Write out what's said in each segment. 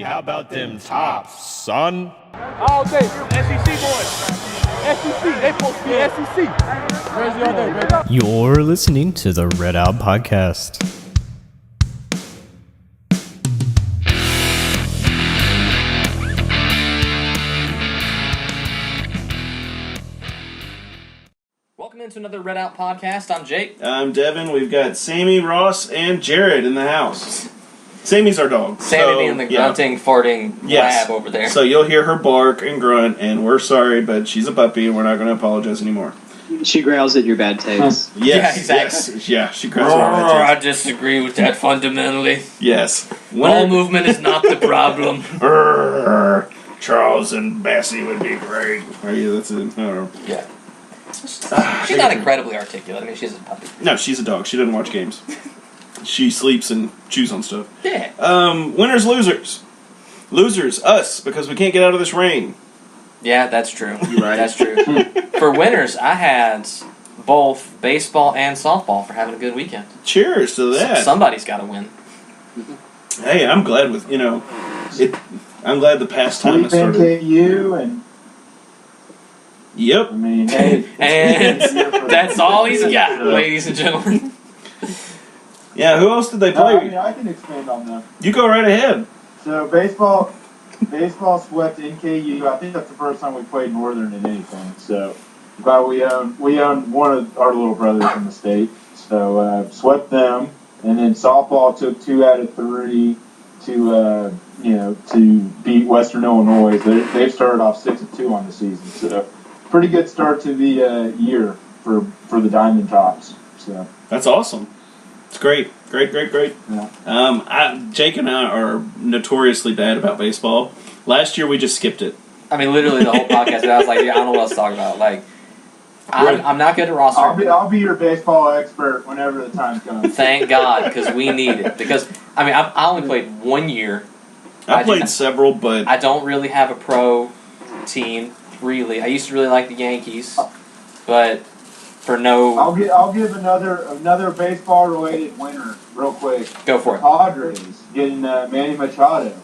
how about them tops, son? All day, SEC boys. SEC, they supposed to be SEC. Where's the other, baby? You're listening to the Red Out Podcast. Welcome into another Red Out Podcast. I'm Jake. I'm Devin. We've got Sammy, Ross, and Jared in the house. Sammy's our dog. Sammy being the grunting, farting lab over there. So you'll hear her bark and grunt, and we're sorry, but she's a puppy, and we're not going to apologize anymore. She growls at your bad takes. Yes, yeah, exactly. Yes, yeah, she growls at our bad takes. I disagree with that fundamentally. Yes. Ball movement is not the problem. Charles and Bessie would be great. Oh, yeah, that's it. I don't know. Yeah. She's not incredibly articulate. I mean, she's a puppy. No, she's a dog. She doesn't watch games. She sleeps and chews on stuff. Yeah. Winners, losers. Losers, us, because we can't get out of this rain. Yeah, that's true. Right. That's true. For winners, I had both baseball and softball for having a good weekend. Cheers to that. Somebody's got to win. Hey, I'm glad with, I'm glad the past time I started. KU and Yep. I mean, hey, And that's all he's got, ladies and gentlemen. Yeah, who else did they play? I can expand on that. You go right ahead. So baseball swept NKU. I think that's the first time we played Northern in anything. So, but we own one of our little brothers in the state. So swept them, and then softball took 2 out of 3 to beat Western Illinois. They've started off 6-2 on the season. So pretty good start to the year for the Diamond Tops. So That's awesome. It's great. Great. yeah. Jake and I are notoriously bad about baseball. Last year we just skipped it. I mean, literally the whole podcast. I was like, yeah, I don't know what else to talk about. Like, I'm not good at roster. I'll be your baseball expert whenever the time comes. Thank God, because we need it. Because, I mean, I only played 1 year. I played several, but I don't really have a pro team, really. I used to really like the Yankees, but for no... I'll give another baseball-related winner real quick. Go for it. Padres getting Manny Machado.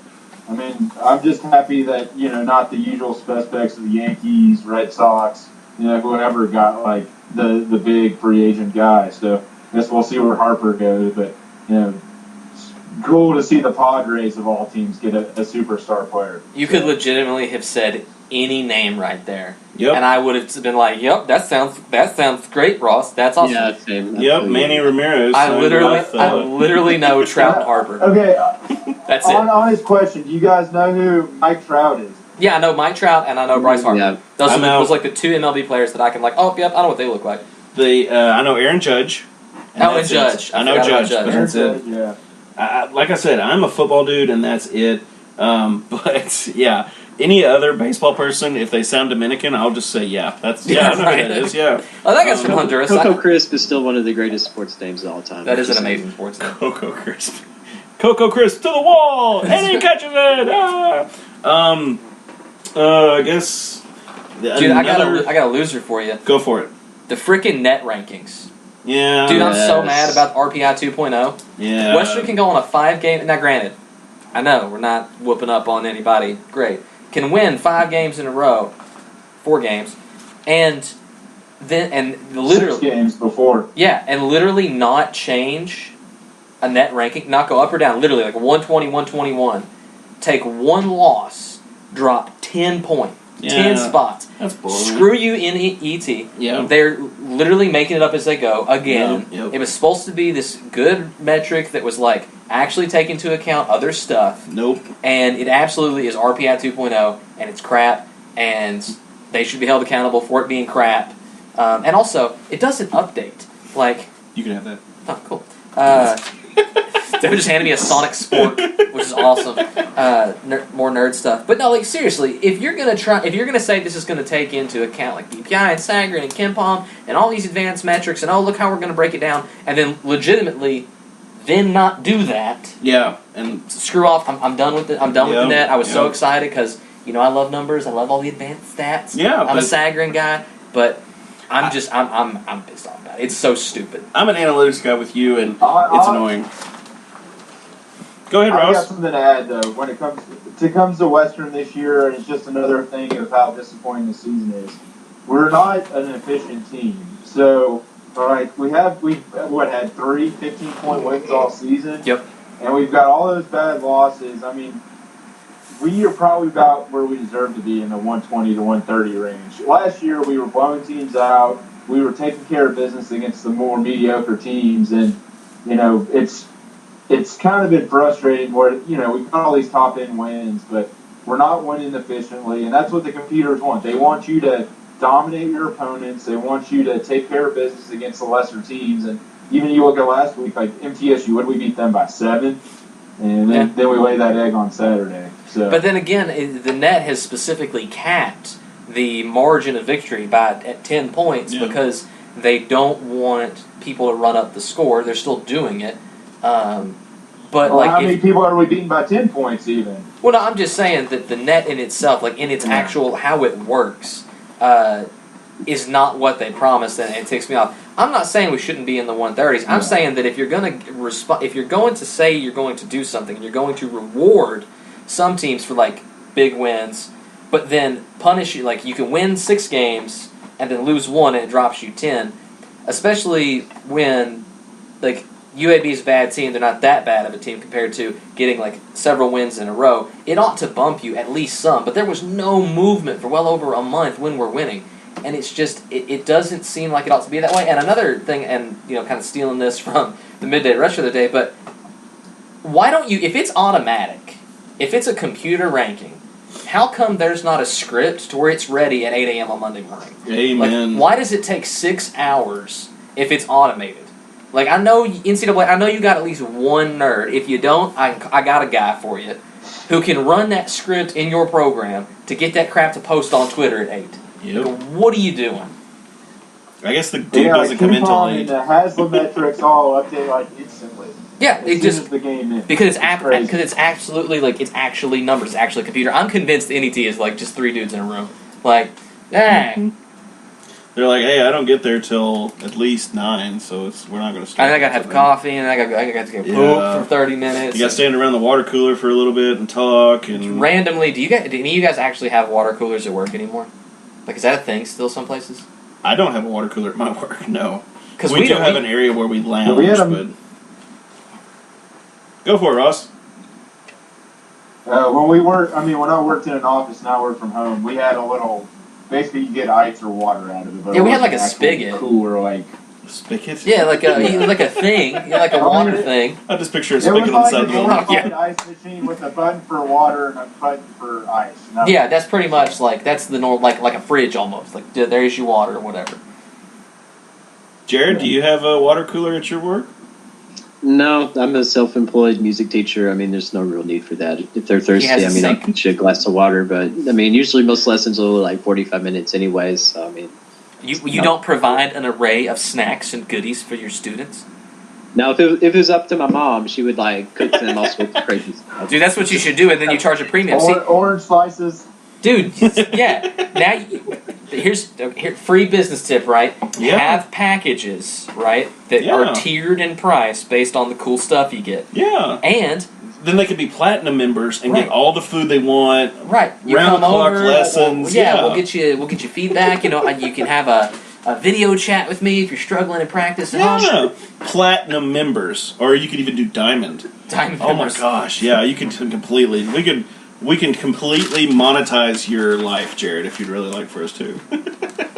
I mean, I'm just happy that, not the usual suspects of the Yankees, Red Sox, whoever got, like, the big free agent guy. So I guess we'll see where Harper goes. But, it's cool to see the Padres, of all teams, get a superstar player. You could legitimately have said any name right there. Yep. And I would have been like, yep, that sounds great, Ross. That's awesome. Yeah, same. Yep, Manny Ramirez. I literally know Trout and Harper. Okay. That's it. On his question, do you guys know who Mike Trout is? Yeah, I know Mike Trout and I know Bryce Harper. Yeah. Those like the 2 MLB players that I can yep, I know what they look like. I know Aaron Judge. And Judge. I know Judge, but that's it. Yeah. Like I said, I'm a football dude, and that's it. But, yeah, any other baseball person, if they sound Dominican, I'll just say, I know right. who that is, yeah. Oh, that guy's from Honduras. Coco Crisp is still one of the greatest sports names of all time. That is an amazing sports name. Coco Crisp. Coco Crisp to the wall, and he catches it! I guess... Dude, I got a loser for you. Go for it. The freaking net rankings. Yeah. Dude, I'm so mad about RPI 2.0. Yeah. Western can go on a 5-game... Now, granted, I know we're not whooping up on anybody. Great. Can win 5 games in a row. 4 games. And literally... 6 games before. Yeah, and literally not change a net ranking. Not go up or down. Literally, like 120, 121. Take 1 loss. Drop 10 points. 10 spots. That's bullshit. Screw you in ET. Yeah. They're literally making it up as they go. Again, Yep. It was supposed to be this good metric that was like actually take into account other stuff. Nope. And it absolutely is RPI 2.0, and it's crap, and they should be held accountable for it being crap. And also, it doesn't update. Like, You can have that. oh, cool. Devin just handed me a Sonic Spork, which is awesome. More nerd stuff, but no, like seriously, if you're gonna say this is gonna take into account like BPI and Sagarin and KenPom and all these advanced metrics, and look how we're gonna break it down, and then legitimately, then not do that. Yeah, and Screw off. I'm done with it. I'm done with the net. I was so excited because I love numbers. I love all the advanced stats. Yeah, I'm a Sagarin guy, but I'm pissed off about it. It's so stupid. I'm an analytics guy with you, and it's annoying. Go ahead, I got Ross. something to add though. When it comes to Western this year, and it's just another thing of how disappointing the season is. We're not an efficient team. So, all right, we've had 3 15-point wins all season. Yep. And we've got all those bad losses. I mean, we are probably about where we deserve to be in the 120 to 130 range. Last year, we were blowing teams out. We were taking care of business against the more mediocre teams, and it's kind of been frustrating where we've got all these top end wins, but we're not winning efficiently, and that's what the computers want. They want you to dominate your opponents. They want you to take care of business against the lesser teams, and even you look at last week, like MTSU, what did we beat them by 7? And then we lay that egg on Saturday. So. But then again, the net has specifically capped the margin of victory at 10 points because they don't want people to run up the score. They're still doing it. But how many people are we beating by 10 points even? Well, no, I'm just saying that the net in itself, like in its actual how it works, is not what they promised, and it takes me off. I'm not saying we shouldn't be in the 130s. I'm saying that if you're going to say you're going to do something, and you're going to reward some teams for like big wins, but then punish you, like you can win 6 games and then lose 1 and it drops you 10, especially when like UAB's a bad team, they're not that bad of a team compared to getting like several wins in a row. It ought to bump you at least some, but there was no movement for well over a month when we're winning. And it's just, it doesn't seem like it ought to be that way. And another thing, and kind of stealing this from the midday rush of the day, but why don't you, if it's automatic, if it's a computer ranking, how come there's not a script to where it's ready at 8 a.m. on Monday morning? Amen. Like, why does it take 6 hours if it's automated? Like, I know NCAA, I know you got at least one nerd. If you don't, I got a guy for you who can run that script in your program to get that crap to post on Twitter at 8. Yep. Like, what are you doing? I guess the dude doesn't come in till 8. And the Haslametrics all update like instantly. Yeah, as soon as the game ends. because it's absolutely like it's actually numbers, it's actually a computer. I'm convinced NET is like just 3 dudes in a room. Like, dang. They're like, hey, I don't get there till at least 9, so we're not going to start. I gotta have coffee, and I got to get poop for 30 minutes. You got to stand around the water cooler for a little bit and talk. And randomly, do any of you guys actually have water coolers at work anymore? Like, is that a thing still some places? I don't have a water cooler at my work, no. Because we do have an area where we lounge, but... Go for it, Ross. When I worked in an office and I worked from home, we had a little, basically you get ice or water out of it. But we had like a spigot. Cooler, like... Spigot? Yeah, like a thing, like a water thing. I just picture a spigot on the side of the building. It was like an ice machine with a button for water and a button for ice. Yeah, that's pretty much like, that's the normal, like a fridge almost. Like, there's your water or whatever. Jared, do you have a water cooler at your work? No, I'm a self-employed music teacher. I mean, there's no real need for that. If they're thirsty, I'll get you a glass of water. But, I mean, usually most lessons are like 45 minutes anyways. So, I mean... You don't provide an array of snacks and goodies for your students? Now, if it was up to my mom, she would, like, cook them all sorts of crazy stuff. Dude, that's what you should do, and then you charge a premium. Orange slices. Dude, yeah. Now, here's free business tip, right? Yeah. Have packages, right, that are tiered in price based on the cool stuff you get. Yeah. And... then they could be platinum members and get all the food they want. Right. You round the clock over, lessons. we'll get you feedback. You can have a video chat with me if you're struggling in practice at home. Platinum members, or you could even do diamond. Diamond. Oh my gosh, yeah, you can completely. We can completely monetize your life, Jared, if you'd really like for us to.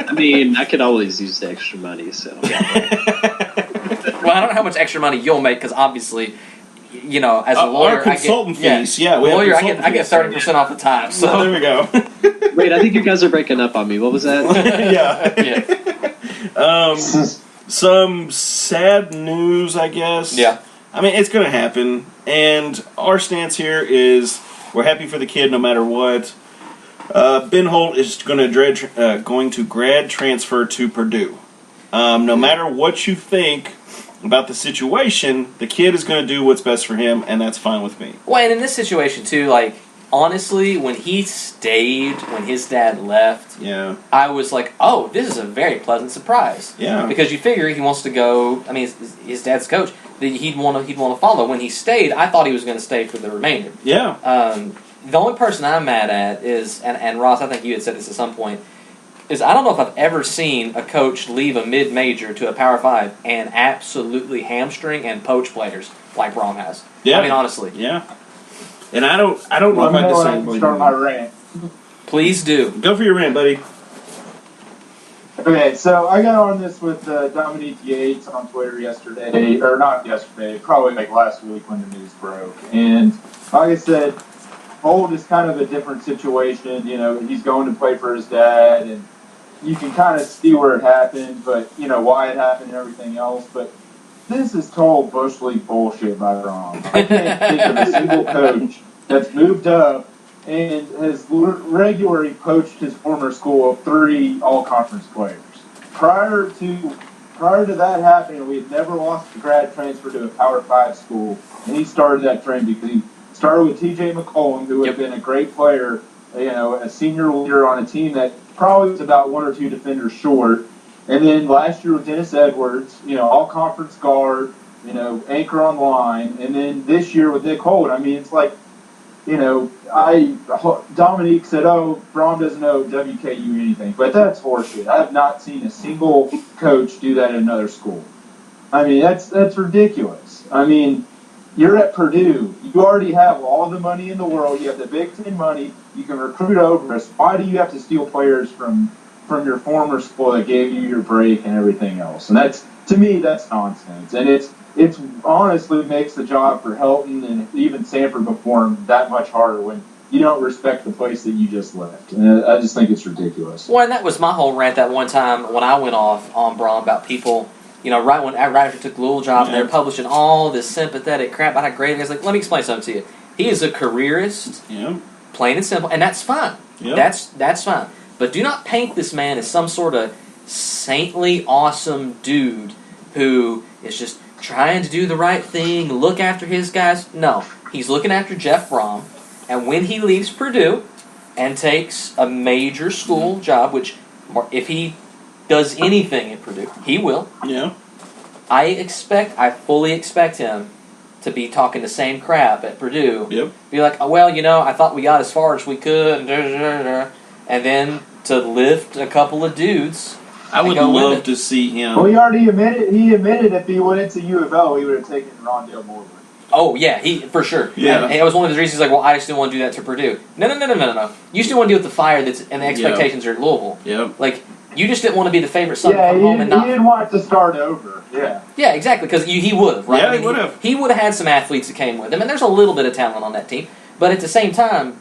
I mean, I could always use the extra money, so. Well, I don't know how much extra money you'll make because obviously. As a lawyer, our consultant fees, I get 30% off the time. So there we go. Wait, I think you guys are breaking up on me. What was that? Yeah. Some sad news, I guess. Yeah. I mean, it's going to happen, and our stance here is we're happy for the kid no matter what. Ben Holt is going to grad transfer to Purdue. No matter what you think about the situation, the kid is going to do what's best for him, and that's fine with me. Well, and in this situation, too, like, honestly, when he stayed, when his dad left, I was like, oh, this is a very pleasant surprise. Yeah. Because you figure he wants to go, I mean, his dad's coach. that he'd want to follow. When he stayed, I thought he was going to stay for the remainder. Yeah. The only person I'm mad at is, and Ross, I think you had said this at some point, is I don't know if I've ever seen a coach leave a mid-major to a Power 5 and absolutely hamstring and poach players like Brom has. Yeah. I mean, honestly. Yeah. And I don't know if I disagree. Start my rant. Please do. Go for your rant, buddy. Okay, so I got on this with Dominique Yates on Twitter yesterday, or not yesterday, probably like last week when the news broke. And like I said, Holt is kind of a different situation. You know, he's going to play for his dad, and you can kind of see where it happened, but, you know, why it happened and everything else. But this is total Bush League bullshit by Ron. I can't think of a single coach that's moved up and has regularly coached his former school of 3 all-conference players. Prior to that happening, we had never lost a grad transfer to a Power 5 school, and he started that trend because he started with T.J. McCollum, who had been a great player, you know, a senior leader on a team that probably was about 1 or 2 defenders short. And then last year with Dennis Edwards, you know, all-conference guard, you know, anchor on line. And then this year with Nick Holt, I mean, it's like, you know, Dominique said, oh, Brom doesn't know WKU anything. But that's horseshit. I have not seen a single coach do that at another school. I mean, that's ridiculous. I mean, you're at Purdue. You already have all the money in the world. You have the Big Ten money. You can recruit over us. Why do you have to steal players from your former school that gave you your break and everything else? And that's, to me, that's nonsense. And it's honestly makes the job for Helton and even Sanford before him that much harder when you don't respect the place that you just left. And I just think it's ridiculous. Well, and that was my whole rant that one time when I went off on Brom about people, you know, right after he took the Louisville job, and they were publishing all this sympathetic crap about how great he is. Like, let me explain something to you. He is a careerist, plain and simple, and that's fine. That's fine. But do not paint this man as some sort of saintly, awesome dude who is just trying to do the right thing, look after his guys. No, he's looking after Jeff Brom, and when he leaves Purdue and takes a major school job, which if he does anything at Purdue, he will. Yeah. I fully expect him to be talking the same crap at Purdue. Yep. Be like, oh, well, you know, I thought we got as far as we could, and then to lift a couple of dudes. I would love to see him. Well, he already admitted if he went into U of L, he would have taken Rondale Moore. Oh, yeah, for sure. Yeah. And it was one of the reasons he's like, well, I just didn't want to do that to Purdue. No. You still want to deal with the fire and the expectations are at Louisville. Yep. Like, you just didn't want to be the favorite son to come home and not... he didn't want to start over. Yeah. Yeah, exactly, because he would have, right? Yeah, he would have. He would have had some athletes that came with him, and there's a little bit of talent on that team. But at the same time,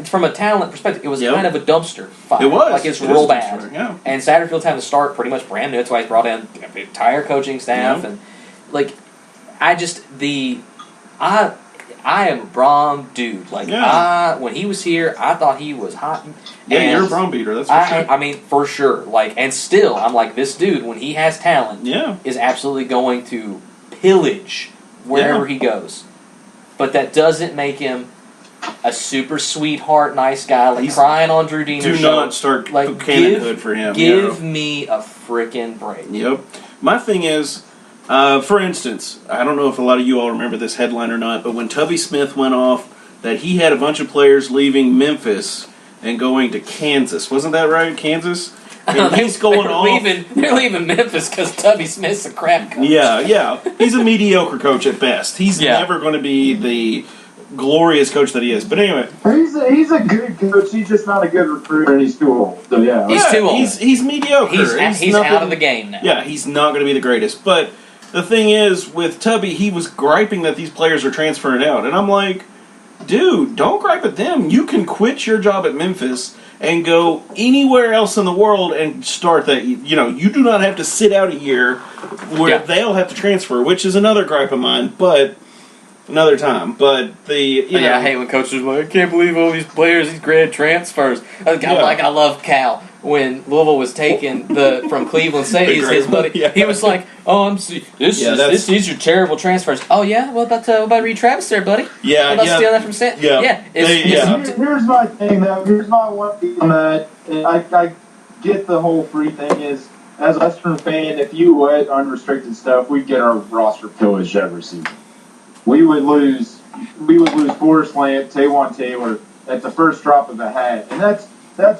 from a talent perspective, it was kind of a dumpster fire. It was. Like, it's real bad. Yeah. And Satterfield's having to start pretty much brand new. That's why he's brought in the entire coaching staff. And, like, I am a Brom dude. Like, when he was here, I thought he was hot. Yeah, you're a Brom beater, that's for sure. I mean, for sure. Like, and still, I'm like, this dude, when he has talent, is absolutely going to pillage wherever he goes. But that doesn't make him a super sweetheart, nice guy, like he's crying on Drew Diener's show. Do not start cannon hood for him. Give me a freaking break. Yep. My thing is, for instance, I don't know if a lot of you all remember this headline or not, but when Tubby Smith went off, that he had a bunch of players leaving Memphis and going to Kansas. Wasn't that right? Kansas? And he's going off. They're leaving Memphis because Tubby Smith's a crap coach. Yeah. He's a mediocre coach at best. He's never going to be the glorious coach that he is. But anyway. He's a good coach. He's just not a good recruiter, and he's too old. So, yeah. He's too old. He's mediocre. He's out of the game now. Yeah, he's not going to be the greatest. But the thing is, with Tubby, he was griping that these players are transferring out. And I'm like, dude, don't gripe at them. You can quit your job at Memphis and go anywhere else in the world and start that. You know, you do not have to sit out a year where they'll have to transfer, which is another gripe of mine, but another time. But I hate when coaches are like, I can't believe all these players, these grad transfers. I love Cal. When Louisville was taking from Cleveland State, his buddy, he was like, "Oh, these are terrible transfers." Oh yeah, what about Reed Travis there, buddy? Yeah, what about stealing that from State? Here's my thing, though. Here's my one thing on that. I get the whole free thing is as a Western fan, if you went unrestricted stuff, we'd get our roster pillaged every season. We would lose Forrest Lamp, Taywan Taylor at the first drop of a hat, and that's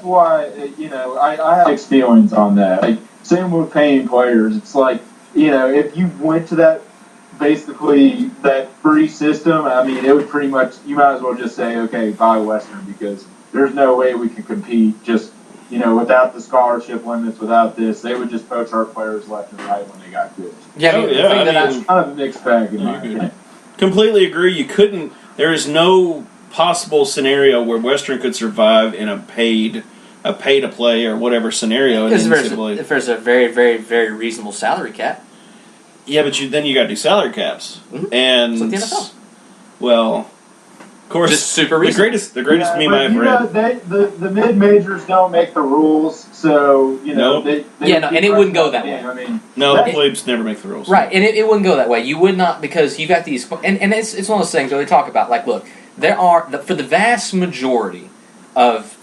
why I have mixed feelings on that. Like, same with paying players. It's like, if you went to that basically that free system, I mean, it would pretty much, you might as well just say, okay, buy Western, because there's no way we can compete just, without the scholarship limits, without this. They would just poach our players left and right when they got good. Yeah, That's kind of a mixed bag in my opinion. Completely agree. You couldn't. There is no possible scenario where Western could survive in a pay to play or whatever scenario. If there's a very, very, very reasonable salary cap. Yeah, but then you got to do salary caps, and it's like the NFL. Well, of course, just super reasonable. The greatest meme I've read. The mid majors don't make the rules, so Nope. and it wouldn't go that way. I mean, no, the plebes never make the rules. Right, and it wouldn't go that way. You would not, because you got these, and it's one of those things where they talk about, like, look, there are, for the vast majority of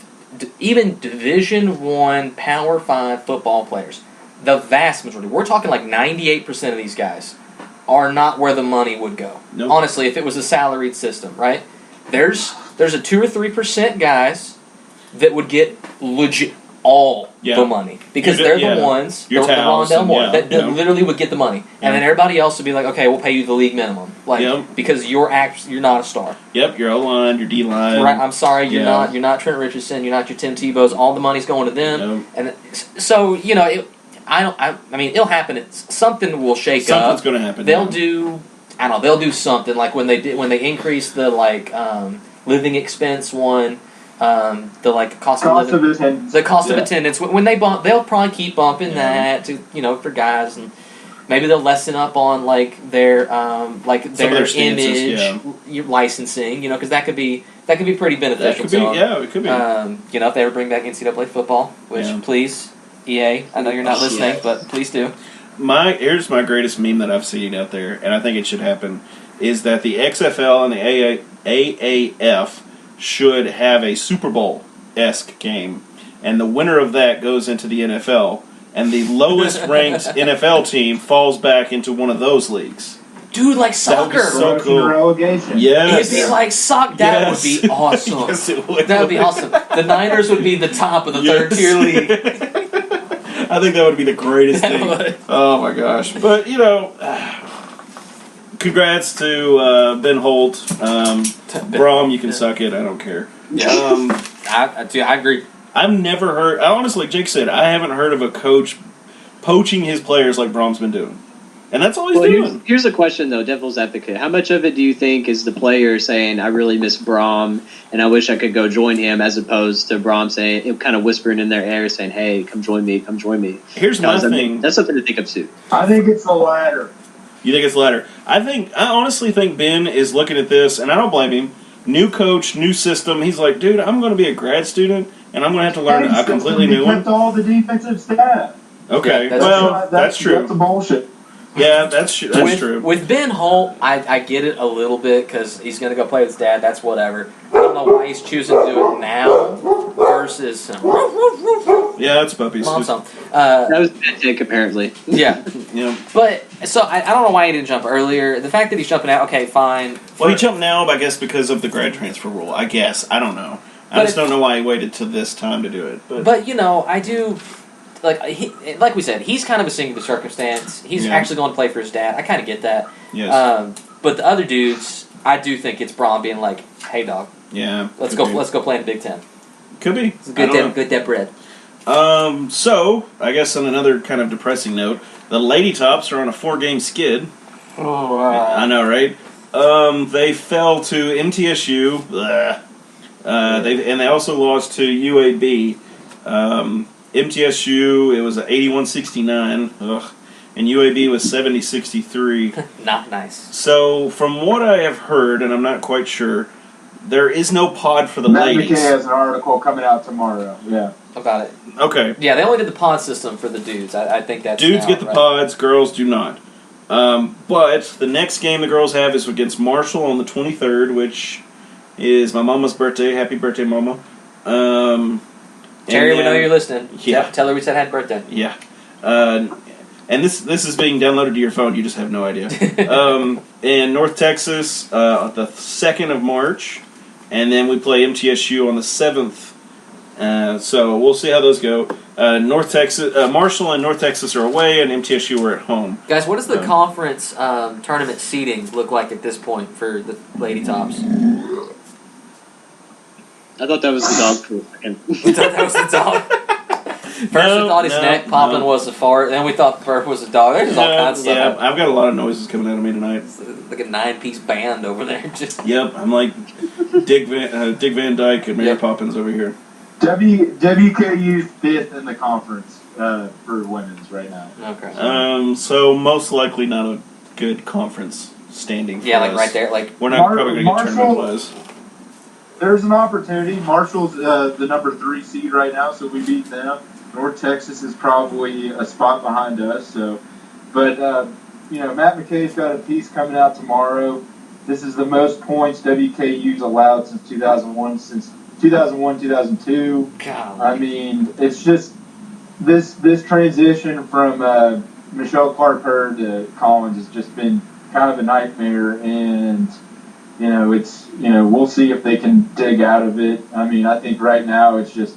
even Division I, Power 5 football players, the vast majority, we're talking like 98% of these guys, are not where the money would go. Nope. Honestly, if it was a salaried system, right? There's a 2 or 3% guys that would get legit all the money, because they're the ones, the Rondell Moore, that literally would get the money, and then everybody else would be like, okay, we'll pay you the league minimum, because you're not a star. Yep, your O-line, your D-line. Right, I'm sorry, you're not Trent Richardson, you're not your Tim Tebow's. All the money's going to them, and so I mean, it'll happen. Something will shake up. Something's going to happen. They'll do. I don't know. They'll do something like when they increase the living expense one, the cost of attendance. The cost of attendance. When they bump, they'll probably keep bumping that to for guys, and maybe they'll lessen up on their image licensing. Because that could be pretty beneficial. It could be. If they ever bring back NCAA football, which please. EA, I know you're not listening, but please do. Here's my greatest meme that I've seen out there, and I think it should happen, is that the XFL and the AAF should have a Super Bowl-esque game, and the winner of that goes into the NFL, and the lowest-ranked NFL team falls back into one of those leagues. Dude, like soccer. That would be so cool. Relegation. Yes. It'd be like soccer. That would be awesome. Yes, it would. That would be awesome. The Niners would be the top of the third-tier league. I think that would be the greatest thing. Oh my gosh! But congrats to Ben Holt. Brom, you can suck it. I don't care. Yeah. I agree. I've never heard. Honestly, like Jake said, I haven't heard of a coach poaching his players like Brom's been doing. And that's all he's doing. Here's a question, though, devil's advocate. How much of it do you think is the player saying, I really miss Brom, and I wish I could go join him, as opposed to Brom saying, kind of whispering in their ear, saying, hey, come join me, come join me. Here's my thing. That's something to think of, too. I think it's the latter. You think it's the latter? I honestly think Ben is looking at this, and I don't blame him. New coach, new system. He's like, dude, I'm going to be a grad student, and I'm going to have to learn a completely new one. Kept all the defensive staff. Okay, that's true. That's bullshit. Yeah, that's true. With Ben Holt, I get it a little bit, because he's going to go play with his dad. That's whatever. I don't know why he's choosing to do it now versus... Yeah, it's puppies. That was bad take, apparently. Yeah. Yeah. But, so, I don't know why he didn't jump earlier. The fact that he's jumping out, okay, fine. Well, he jumped now, I guess, because of the grad transfer rule. I guess. I don't know. I just don't know why he waited to this time to do it. But I do... Like we said, he's kind of a singular circumstance. He's actually going to play for his dad. I kind of get that. Yes. But the other dudes, I do think it's Brom being like, "Hey, dog. Yeah. Let's go play in the Big Ten." Could be. It's good dad bread. So I guess on another kind of depressing note, the Lady Tops are on a 4-game skid. Oh, I know, right? They fell to MTSU. They also lost to UAB. MTSU, it was 81-69, and UAB was 70-63. Not nice. So, from what I have heard, and I'm not quite sure, there is no pod for the Matt ladies. McKay has an article coming out tomorrow. Yeah. About it. Okay. Yeah, they only did the pod system for the dudes. I think that's dudes now, get the pods, girls do not. But the next game the girls have is against Marshall on the 23rd, which is my mama's birthday. Happy birthday, mama. Terry, we know you're listening. Yeah. Tell her we said happy birthday. Yeah. and this is being downloaded to your phone. You just have no idea. In North Texas, the 2nd of March, and then we play MTSU on the 7th. So we'll see how those go. North Texas, Marshall and North Texas are away, and MTSU are at home. Guys, what does the conference tournament seeding look like at this point for the Lady Tops? I thought that was the dog for a second. You thought that was the dog? First we thought his neck popping was a fart, then we thought the burp was a dog. There's all kinds of stuff. Yeah, I've got a lot of noises coming out of me tonight. It's like a 9-piece band over there. Just Yep, I'm like Dick Van Dyke and Mary Poppins over here. WKU's 5th in the conference for women's right now. okay. So most likely not a good conference standing. For Yeah, like us. right there, like We're not probably going to get tournament plays. There's an opportunity. Marshall's the number 3 seed right now, so we beat them. North Texas is probably a spot behind us. So, but Matt McKay's got a piece coming out tomorrow. This is the most points WKU's allowed since 2001. Since 2001, 2002. God. I mean, it's just this transition from Michelle Clark-Hurd to Collins has just been kind of a nightmare, and we'll see if they can dig out of it. I mean, I think right now it's just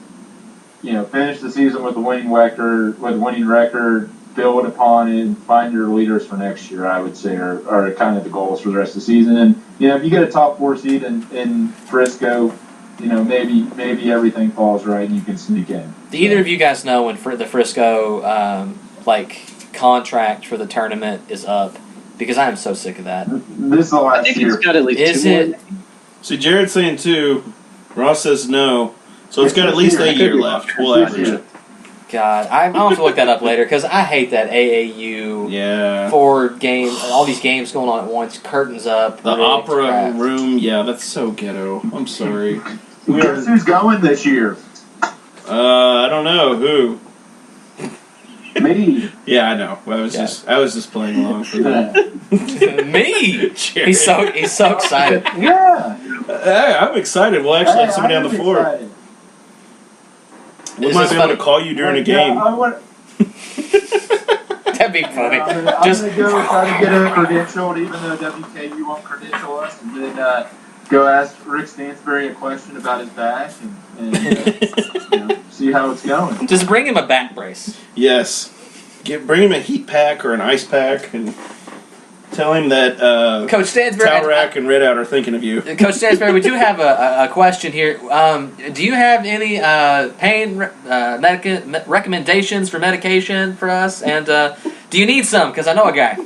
finish the season with a winning record, build upon it, and find your leaders for next year. I would say are kind of the goals for the rest of the season. And if you get a top 4 seed in Frisco, maybe everything falls right and you can sneak in. Do either of you guys know when the Frisco contract for the tournament is up? Because I am so sick of that. This is the last I think year. it's got at least Is 2 it? more. See, Jared's saying 2. Ross says no. So it's got at least a year left. We'll average it. God, I'll have to look that up later because I hate that AAU. Yeah. 4 games, all these games going on at once, curtains up. The rigged, opera crap. room, yeah, that's so ghetto. I'm sorry. Guess who's going this year? I don't know who. Me. Yeah, I know. I was just playing along for that. Me. Jared. He's so excited. Yeah. Hey, I'm excited. We'll actually have somebody on the floor. Excited. We Is might this be able funny? to call you during a Yeah, game. I want. That'd be funny. I'm gonna go try to get her credentialed, even though WKU won't credential us, and then go ask Rick Stansbury a question about his back and see how it's going. Just bring him a back brace. Yes. Bring him a heat pack or an ice pack and tell him that Coach Stansbury. Towrack and Redout are thinking of you. Coach Stansbury, we do have a question here. Do you have any pain recommendations for medication for us? And do you need some? Because I know a guy.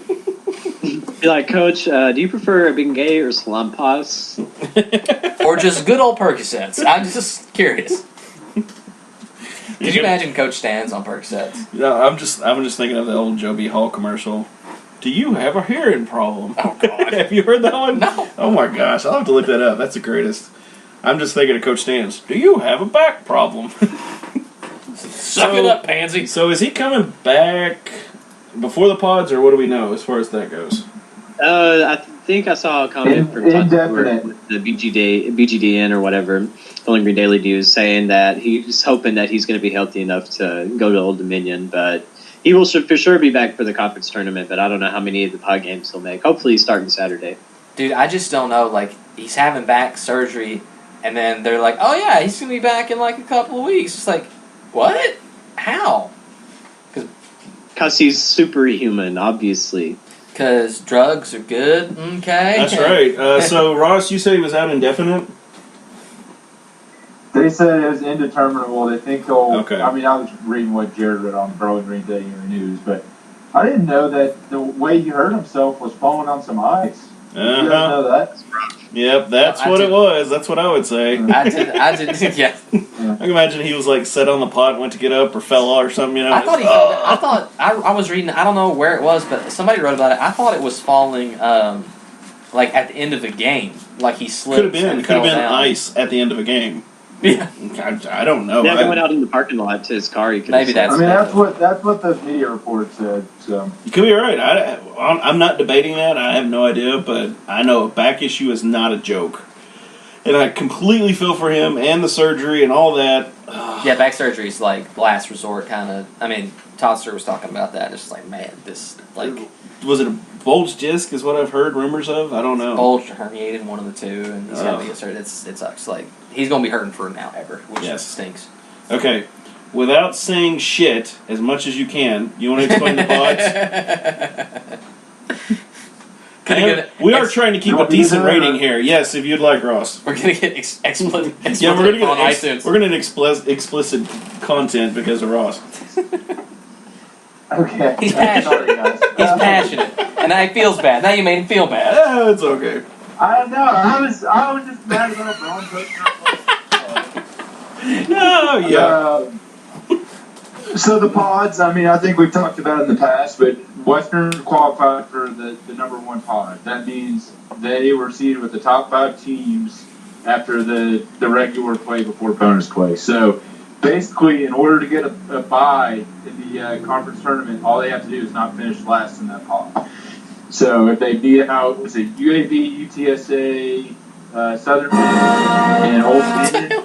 Be like, Coach, do you prefer Bengay or Salonpas? Or just good old Percocets. I'm just curious. Could you imagine Coach Stans on Percocets? No, I'm just thinking of the old Joe B. Hall commercial. Do you have a hearing problem? Oh, God. Have you heard that one? No. Oh, my gosh. I'll have to look that up. That's the greatest. I'm just thinking of Coach Stans. Do you have a back problem? Suck it up, pansy. So is he coming back before the pods, or what do we know as far as that goes? I think I saw a comment from Todd Indefinite. Stewart with the BGDN or whatever, Bowling Green Daily News, saying that he's hoping that he's going to be healthy enough to go to Old Dominion, but he will for sure be back for the conference tournament, but I don't know how many of the pod games he'll make. Hopefully he's starting Saturday. Dude, I just don't know. Like, he's having back surgery, and then they're like, oh, yeah, he's going to be back in, like, a couple of weeks. It's like, what? How? Because he's superhuman, obviously. Because drugs are good, okay? That's right. So, Ross, you said he was out indefinite? They said it was indeterminable. They think he'll. Okay. I mean, I was reading what Jared read on Bowling Green Daily News, but I didn't know that the way he hurt himself was falling on some ice. Did you guys know that? Yep, that's I what did- it was. That's what I would say. I did, yeah. I can imagine he was like set on the pot, went to get up, or fell or something. I was reading, I don't know where it was, but somebody wrote about it. I thought it was falling, like at the end of the game. Like he slipped. Could have been. and Could have fell been down. ice at the end of a game. Yeah. I don't know. Yeah, going out in the parking lot to his car. He could Maybe have that's- I mean, that's what the media report said. So You could be right. I'm not debating that. I have no idea, but I know a back issue is not a joke. And I completely feel for him and the surgery and all that. Yeah, back surgery is like last resort kind of. I mean, Todd Stewart was talking about that. It's just like, man, this like Was it a bulge disc? Is what I've heard rumors of. I don't know. bulged or herniated, one of the two, and he's got to get started. It sucks. Like he's gonna be hurting for now ever, which stinks. Okay, without saying shit as much as you can, you want to explain the pods? We are trying to keep a decent rating here. Yes, if you'd like, Ross. We're gonna get explicit Yeah, we're gonna on get iTunes. we're gonna get explicit content because of Ross. Okay. He's passionate. Sorry, guys. He's passionate, and now he feels bad. Now you made him feel bad. Yeah, it's okay. I don't know. I was just mad about Braun No, yeah. So the pods, I mean, I think we've talked about it in the past, but Western qualified for the number one pod. That means they were seeded with the top 5 teams after the regular play before bonus play. So basically, in order to get a bye in the conference tournament, all they have to do is not finish last in that pod. So if they beat out, was it UAB, UTSA, Southern Miss, and Old Dominion,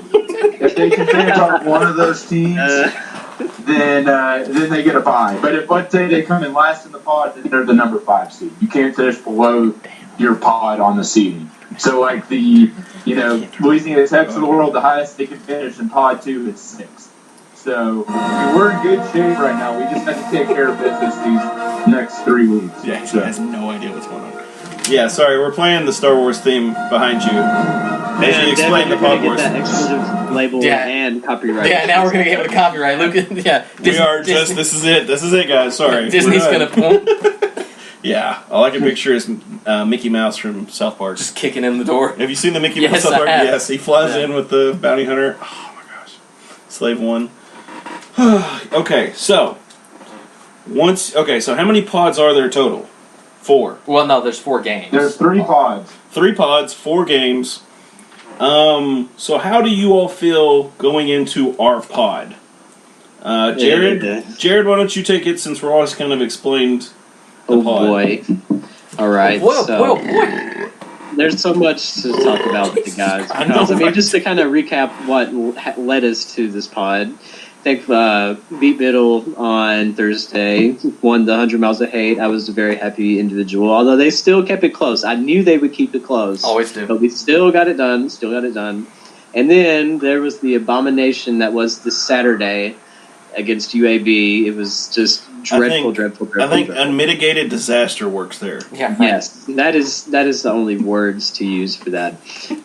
if they can finish on one of those teams, then they get a bye. But if, let's say, they come in last in the pod, then they're the number 5 seed. You can't finish below your pod on the seeding. So, like Louisiana Tech's of the world, the highest they can finish in pod 2 is 6. So we're in good shape right now. We just have to take care of business these next 3 weeks. Yeah, he has no idea what's going on. Yeah, sorry, we're playing the Star Wars theme behind you. As you explain the Pod Wars. Get that exclusive label and copyright. Yeah, now we're gonna get with a copyright. Luke, yeah. We are just. This is it. This is it, guys. Sorry. Disney's gonna. Yeah, all I can picture is Mickey Mouse from South Park. Just kicking in the door. Have you seen the Mickey Mouse Yes, South Park? I have. Yes, he flies in with the bounty hunter. Oh my gosh, Slave 1. Okay, so so how many pods are there total? 4. Well, no, there's 4 games. There's 3 pods. 3 pods, 4 games. So how do you all feel going into our pod? Jared, why don't you take it since Ross kind of explained the pod. Boy. All right. Boy. There's so much to talk about with the guys. I know, Because, right? just to kind of recap what led us to this pod. I think beat Biddle on Thursday, won the 100 Miles of Hate. I was a very happy individual, although they still kept it close. I knew they would keep it close. Always do. But we still got it done. And then there was the abomination that was this Saturday against UAB. It was just dreadful. I think unmitigated disaster works there. Yeah. Yes, that is the only words to use for that.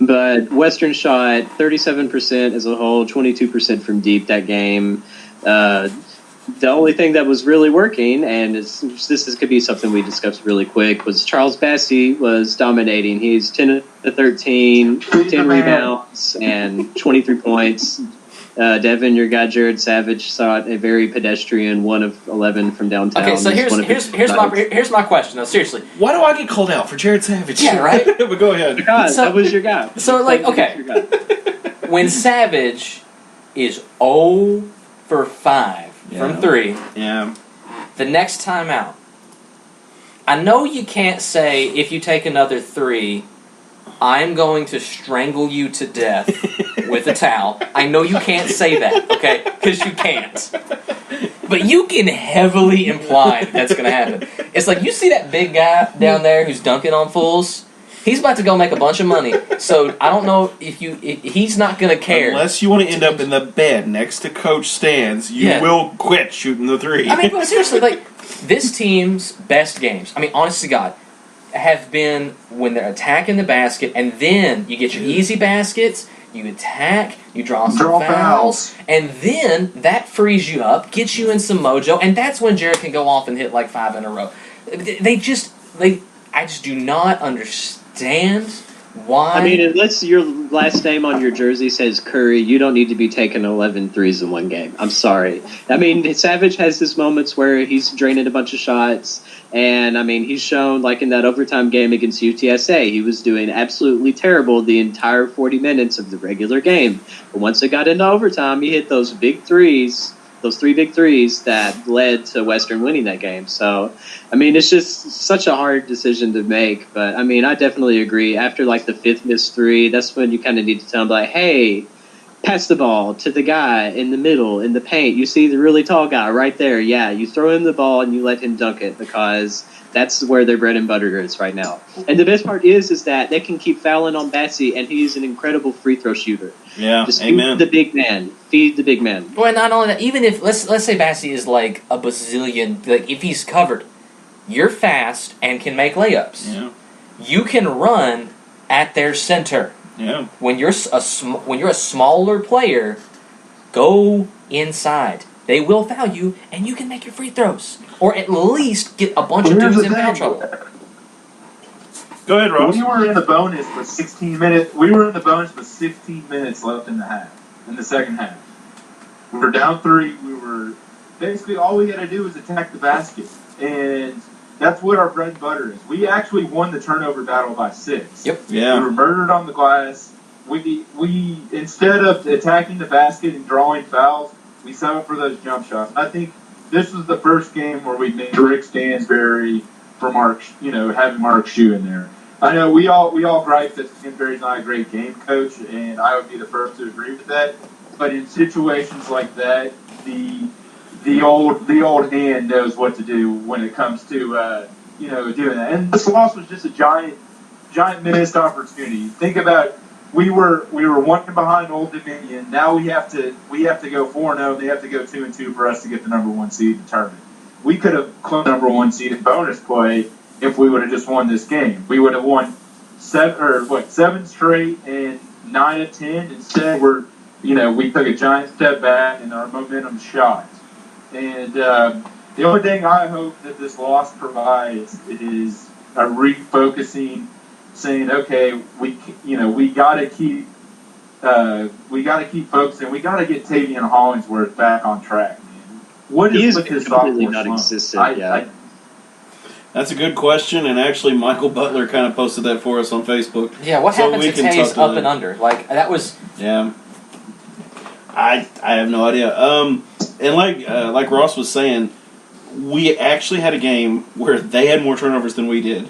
But Western shot 37% as a whole, 22% from deep that game. The only thing that was really working, and could be something we discussed really quick, was Charles Bassey was dominating. He's 10 to 13, 10 rebounds, and 23 points. Devin, your guy Jared Savage shot a very pedestrian 1 of 11 from downtown. Okay, so here's my question. No, seriously. Why do I get called out for Jared Savage? Yeah, right? But go ahead. Because that was your guy. So, okay. When Savage is 0 for 5 from 3, Yeah. the next time out, I know you can't say, if you take another 3, I'm going to strangle you to death with a towel. I know you can't say that, okay? Because you can't. But you can heavily imply that's going to happen. It's like, you see that big guy down there who's dunking on fools? He's about to go make a bunch of money. So I don't know if he's not going to care. Unless you want to end up in the bed next to Coach Stans, you will quit shooting the 3. I mean, but seriously, this team's best games, I mean, honest to God, have been when they're attacking the basket, and then you get your easy baskets, you attack, you draw some fouls, and then that frees you up, gets you in some mojo, and that's when Jared can go off and hit 5 in a row. I just do not understand why. I mean, unless your last name on your jersey says Curry, you don't need to be taking 11 threes in one game. I'm sorry. I mean, Savage has his moments where he's draining a bunch of shots. And, I mean, he's shown, in that overtime game against UTSA, he was doing absolutely terrible the entire 40 minutes of the regular game. But once it got into overtime, he hit those big threes, those 3 big threes that led to Western winning that game. So, I mean, it's just such a hard decision to make. But, I mean, I definitely agree. After, the 5th missed 3, that's when you kind of need to tell him, hey, pass the ball to the guy in the middle, in the paint. You see the really tall guy right there. Yeah, you throw him the ball and you let him dunk it because that's where their bread and butter is right now. And the best part is that they can keep fouling on Bassey, and he's an incredible free throw shooter. Yeah, Just amen. feed the big man. Feed the big man. Well, not only that, even if let's say Bassey is like a bazillion, like if he's covered, you're fast and can make layups. Yeah. You can run at their center. Yeah. When you're a smaller player, go inside. They will foul you, and you can make your free throws, or at least get a bunch of dudes in foul trouble. Go ahead, Ross. We were in the bonus with 16 minutes. We were in the bonus with 16 minutes left in the second half. We were down 3. We were basically all we had to do was attack the basket, and that's what our bread and butter is. We actually won the turnover battle by 6. Yep. Yeah. We were murdered on the glass. We instead of attacking the basket and drawing fouls, we set up for those jump shots. I think this was the first game where we made Rick Stansberry for Mark, having Mark Shue in there. I know we all gripe that Stansberry's not a great game coach, and I would be the first to agree with that. But in situations like that, the old hand knows what to do when it comes to doing that. And this loss was just a giant missed opportunity. Think about we were 1 behind Old Dominion. Now we have to go 4-0. They have to go 2-2 for us to get the number 1 seed in the tournament. We could have clinched number 1 seed in bonus play if we would have just won this game. We would have won 7 straight and 9 of 10. Instead, we took a giant step back and our momentum shot. And the only thing I hope that this loss provides is a refocusing, saying, okay, we got to keep focusing. We got to get Tavian Hollingsworth back on track, man. What is with his completely sophomore non-existent. That's a good question, and actually Michael Butler kind of posted that for us on Facebook. Yeah, what So happened we to can Tays talk to up that. and under? Like that was. Yeah. I have no idea. And like Ross was saying, we actually had a game where they had more turnovers than we did.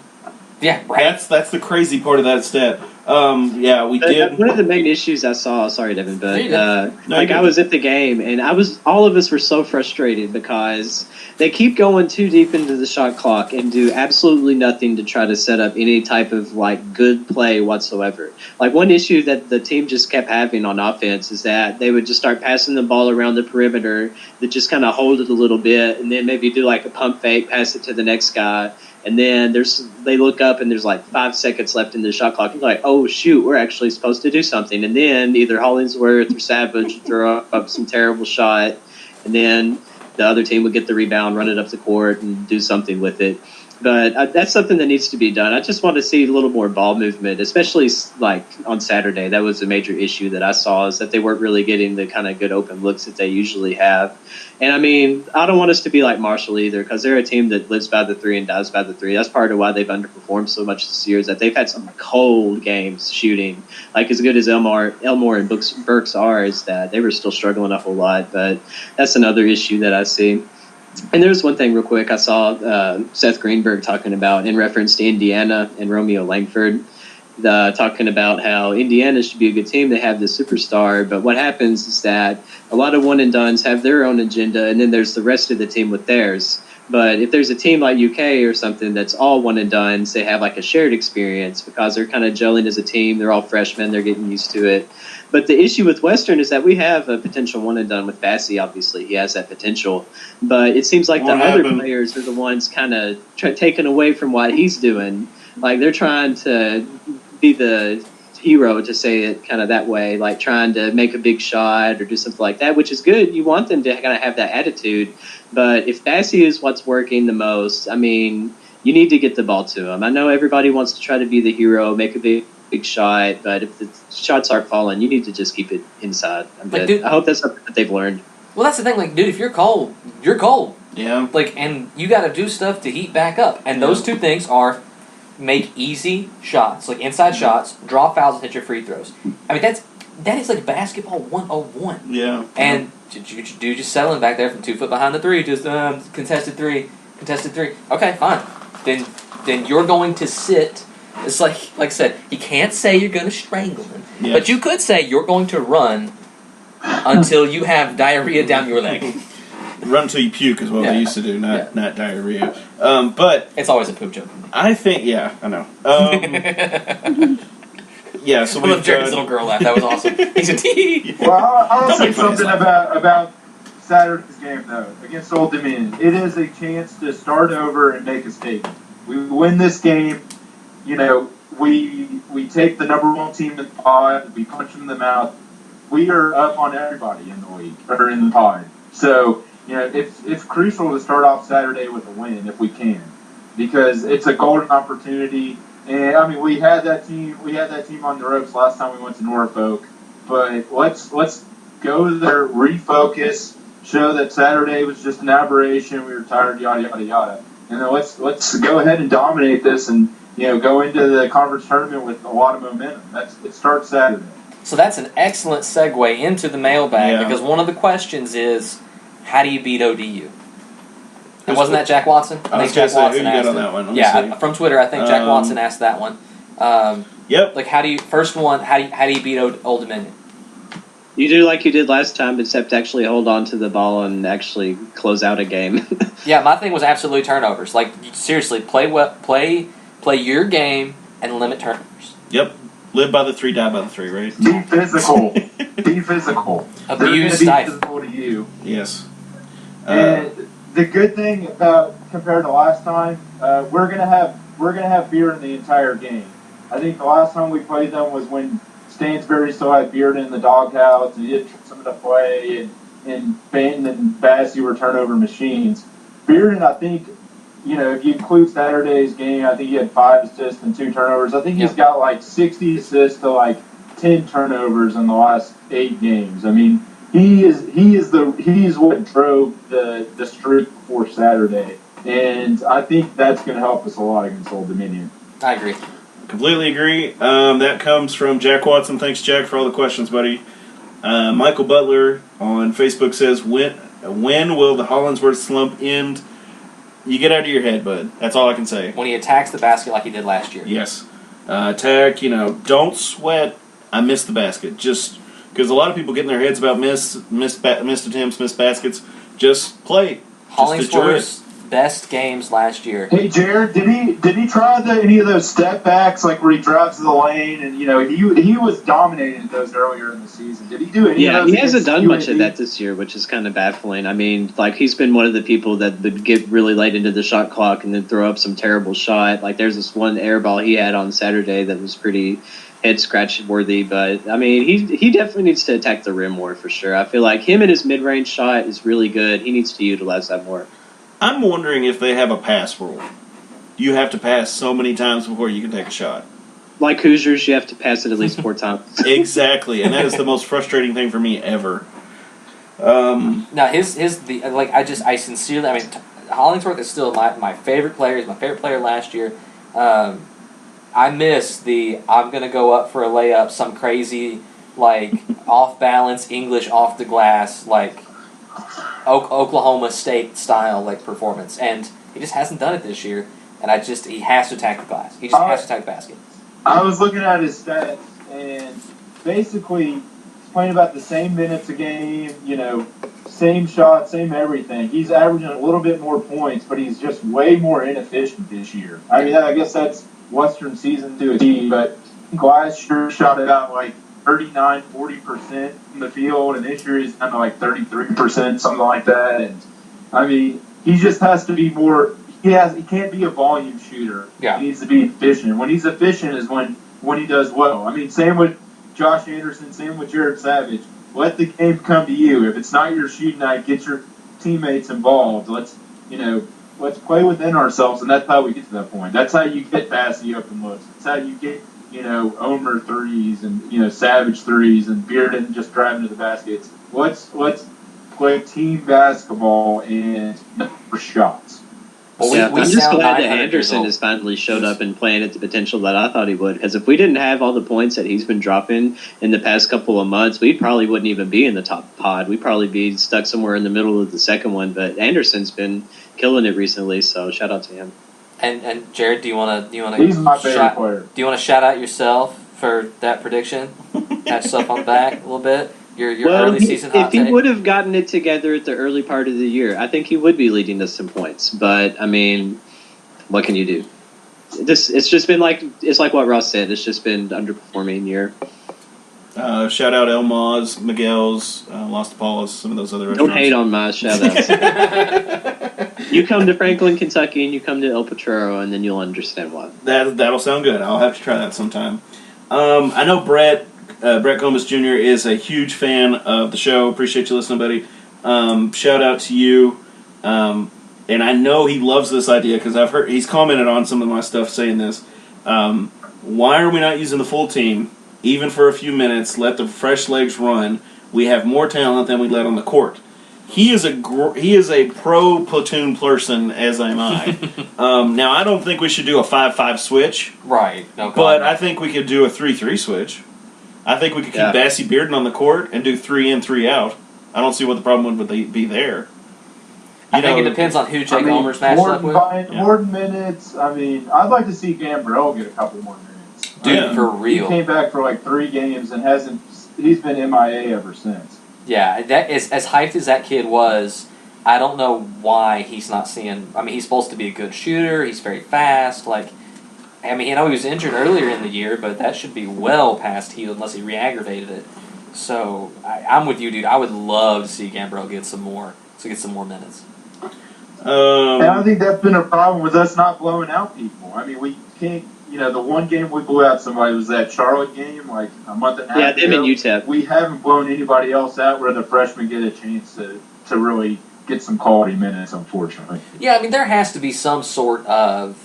Yeah, right. That's the crazy part of that stat. We did. One of the main issues I saw, sorry, Devin, but I was at the game, and all of us were so frustrated because they keep going too deep into the shot clock and do absolutely nothing to try to set up any type of good play whatsoever. One issue that the team just kept having on offense is that they would just start passing the ball around the perimeter, that just kind of hold it a little bit, and then maybe do a pump fake, pass it to the next guy. And then they look up and there's 5 seconds left in the shot clock. And you're like, oh shoot, we're actually supposed to do something. And then either Hollingsworth or Savage throw up some terrible shot, and then the other team would get the rebound, run it up the court, and do something with it. But that's something that needs to be done. I just want to see a little more ball movement, especially on Saturday. That was a major issue that I saw, is that they weren't really getting the kind of good open looks that they usually have. And I don't want us to be like Marshall either, because they're a team that lives by the 3 and dies by the 3. That's part of why they've underperformed so much this year, is that they've had some cold games shooting. As good as Elmore and Burks are, is that they were still struggling a whole lot. But that's another issue that I see. And there's one thing real quick I saw Seth Greenberg talking about in reference to Indiana and Romeo Langford, talking about how Indiana should be a good team. They have the superstar, but what happens is that a lot of one-and-dones have their own agenda, and then there's the rest of the team with theirs. But if there's a team like UK or something that's all one-and-dones, they have a shared experience because they're kind of gelling as a team. They're all freshmen. They're getting used to it. But the issue with Western is that we have a potential one-and-done with Bassey, obviously. He has that potential. But it seems like the other players are the ones kind of taken away from what he's doing. They're trying to be the hero, to say it kind of that way, trying to make a big shot or do something like that, which is good. You want them to kind of have that attitude. But if Bassey is what's working the most, you need to get the ball to him. I know everybody wants to try to be the hero, make a big shot, but if the shots aren't falling, you need to just keep it inside. I hope that's something that they've learned. Well, that's the thing. Dude, if you're cold, you're cold. Yeah. And you got to do stuff to heat back up. And those two things are make easy shots, inside shots, draw fouls, and hit your free throws. that is basketball 101. Yeah. And dude just settling back there from 2 foot behind the 3, just contested three. Okay, fine. Then you're going to sit. It's like I said, you can't say you're going to strangle him, but you could say you're going to run until you have diarrhea down your leg. Run till you puke is what Yeah. we used to do, not Yeah. not diarrhea. But It's always a poop joke. I think, yeah, I know. Yeah, so I love we've Jared's done. little girl laugh. That was awesome. He's a tee. Well, I'll Don't say make fun of something yourself. about Saturday's game, though, against Old Dominion. It is a chance to start over and make a statement. We win this game, you know, we take the number one team in the pod, we punch them in the mouth. We are up on everybody in the league, or in the pod. So, you know, it's crucial to start off Saturday with a win if we can, because it's a golden opportunity. And I mean, we had that team on the ropes last time we went to Norfolk. But let's go there, refocus, show that Saturday was just an aberration. We were tired, yada yada yada, and then let's go ahead and dominate this, and go into the conference tournament with a lot of momentum. It starts Saturday. So that's an excellent segue into the mailbag, Yeah. because one of the questions is, how do you beat ODU? And wasn't that Jack Watson? I was gonna say, who you got asked on it. that one? Let me Yeah, see. from Twitter, I think Jack Watson asked that one. Yep. Like, how do you beat Old Dominion? You do like you did last time, except actually hold on to the ball and actually close out a game. Yeah, my thing was absolute turnovers. Like, seriously, play your game and limit turnovers. Yep. Live by the 3, die by the 3, right? Be physical. Be physical. Abuse They're gonna be stifle. physical to you. Yes. And the good thing about compared to last time, we're gonna have beer in the entire game. I think the last time we played them was when Stansbury still had Beard in the doghouse, and he did some of the play, and Banton and Bassey were turnover machines. Bearden, I think, if you include Saturday's game, I think he had 5 assists and 2 turnovers. I think he's got like 60 assists to like 10 turnovers in the last 8 games. I mean, he is what drove the streak for Saturday, and I think that's going to help us a lot against Old Dominion. I agree. Completely agree. That comes from Jack Watson. Thanks, Jack, for all the questions, buddy. Michael Butler on Facebook says, when will the Hollingsworth slump end? You get out of your head, bud. That's all I can say. When he attacks the basket like he did last year. Yes. Attack, don't sweat. I missed the basket. Just because a lot of people get in their heads about missed attempts, missed baskets. Just play. Just enjoy it. Hollingsworth's best games last year. Hey Jared, did he try any of those step backs, like where he drives to the lane, and he was dominating those earlier in the season? Did he do any of Yeah, those? he hasn't against done much of UAB? that this year, which is kind of baffling. I mean, like, he's been one of the people that would get really late into the shot clock and then throw up some terrible shot. Like, there's this one air ball he had on Saturday that was pretty head scratch worthy, but I mean, he definitely needs to attack the rim more for sure. I feel like him and his mid-range shot is really good. He needs to utilize that more. I'm wondering if they have a pass rule. You have to pass so many times before you can take a shot. Like Hoosiers, you have to pass it at least 4 times. Exactly, and that is the most frustrating thing for me ever. Now I sincerely, I mean, Hollingsworth is still my favorite player. He's my favorite player last year. I miss I'm gonna go up for a layup, some crazy like off balance English off the glass like Oklahoma State style like performance, and he just hasn't done it this year. And he has to attack the glass. He just has to attack the basket. I was looking at his stats, and basically he's playing about the same minutes a game, same shot, same everything. He's averaging a little bit more points, but he's just way more inefficient this year. I mean, I guess that's Western season to a T, but Glass sure shot it out like 39, 40% from the field, and this year he's down to like 33%, something like that. And I mean, he just has to be more. He can't be a volume shooter. Yeah. He needs to be efficient. When he's efficient is when he does well. I mean, same with Josh Anderson, same with Jared Savage. Let the game come to you. If it's not your shooting night, get your teammates involved. Let's play within ourselves, and that's how we get to that point. That's how you get Bassey open looks. That's how you get Omer threes and Savage threes and Bearden just driving to the baskets. Let's play team basketball and for shots. Well, I'm just sound glad that 900 years Anderson old. has finally showed up and playing at the potential that I thought he would. Because if we didn't have all the points that he's been dropping in the past couple of months, we probably wouldn't even be in the top pod. We'd probably be stuck somewhere in the middle of the second one. But Anderson's been killing it recently, so shout out to him. And Jared, do you want to? He's my favorite player. Do you want to shout out yourself for that prediction? Pat yourself on the back a little bit. Your Well, early season hot if he take? would have gotten it together at the early part of the year, I think he would be leading us some points. But I mean, what can you do? It's just been like what Ross said. It's just been underperforming year. Shout out El Maz, Miguel's, Las Palas, some of those other Don't restaurants. hate on my shout outs. You come to Franklin, Kentucky, and you come to El Potrero, and then you'll understand why. That'll sound good. I'll have to try that sometime. I know Brett Combs Jr. is a huge fan of the show. Appreciate you listening, buddy. Shout out to you. And I know he loves this idea because I've heard he's commented on some of my stuff saying this. Why are we not using the full team, even for a few minutes? Let the fresh legs run. We have more talent than we let on the court. He is a pro platoon person, as am I. Now, I don't think we should do a 5-5 switch. Right. No, But I think we could do a 3-3 switch. I think we could keep Bassey Bearden on the court and do 3 in, 3 out. I don't see what the problem would be there. I think it depends on who Jake Ulmer's matched up with. More minutes. I mean, I'd like to see Gambrell get a couple more minutes. Dude, for real. He came back for like 3 games and he's been MIA ever since. Yeah, that is as hyped as that kid was. I don't know why he's not seeing. I mean, he's supposed to be a good shooter. He's very fast. Like, I mean, he was injured earlier in the year, but that should be well past healed unless he re-aggravated it. So I'm with you, dude. I would love to see Gambrell get some more minutes. And I think that's been a problem with us not blowing out people. I mean, we can't. You know, the one game we blew out somebody was that Charlotte game, like a month and a half ago. Yeah, them and UTEP. We haven't blown anybody else out where the freshmen get a chance to really get some quality minutes, unfortunately. Yeah, I mean, there has to be some sort of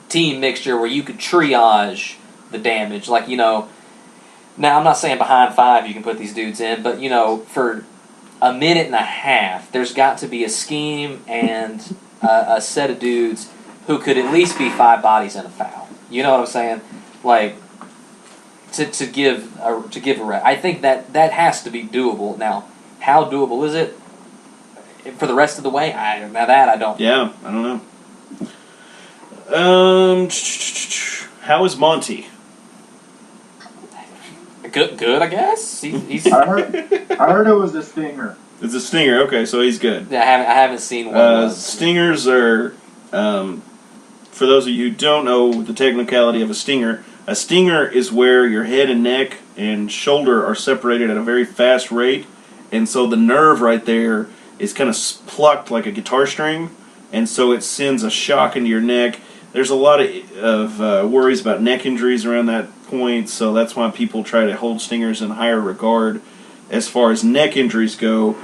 team mixture where you could triage the damage. Like, you know, now I'm not saying behind 5 you can put these dudes in, but, you know, for a minute and a half, there's got to be a scheme and a set of dudes who could at least be 5 bodies and a foul. You know what I'm saying? Like, to give a rep. I think that has to be doable. Now, how doable is it for the rest of the way? I don't. Yeah, I don't know. How is Monty? Good, I guess. He's I heard it was a stinger. It's a stinger. Okay, so he's good. Yeah, I haven't seen one. Stingers are, for those of you who don't know the technicality of a stinger is where your head and neck and shoulder are separated at a very fast rate, and so the nerve right there is kind of plucked like a guitar string, and so it sends a shock into your neck. There's a lot of worries about neck injuries around that point, so that's why people try to hold stingers in higher regard as far as neck injuries go.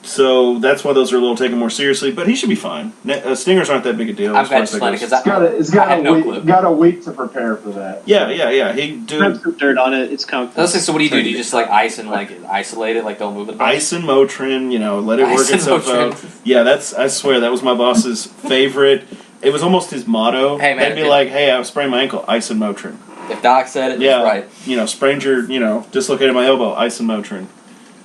So that's why those are a little taken more seriously, but he should be fine. Stingers aren't that big a deal. I'm glad it's funny because I had no clue. Got a week to prepare for that. Yeah. Have some dirt on it. It's comfortable. So what do you do? Do you just like ice and like isolate it, like don't move it? Ice and Motrin, let it work itself out. Yeah, I swear that was my boss's favorite. It was almost his motto. Hey, man, they'd be like, "Hey, I sprained my ankle, ice and Motrin." If Doc said it, yeah, right. Sprained your, dislocated my elbow, ice and Motrin.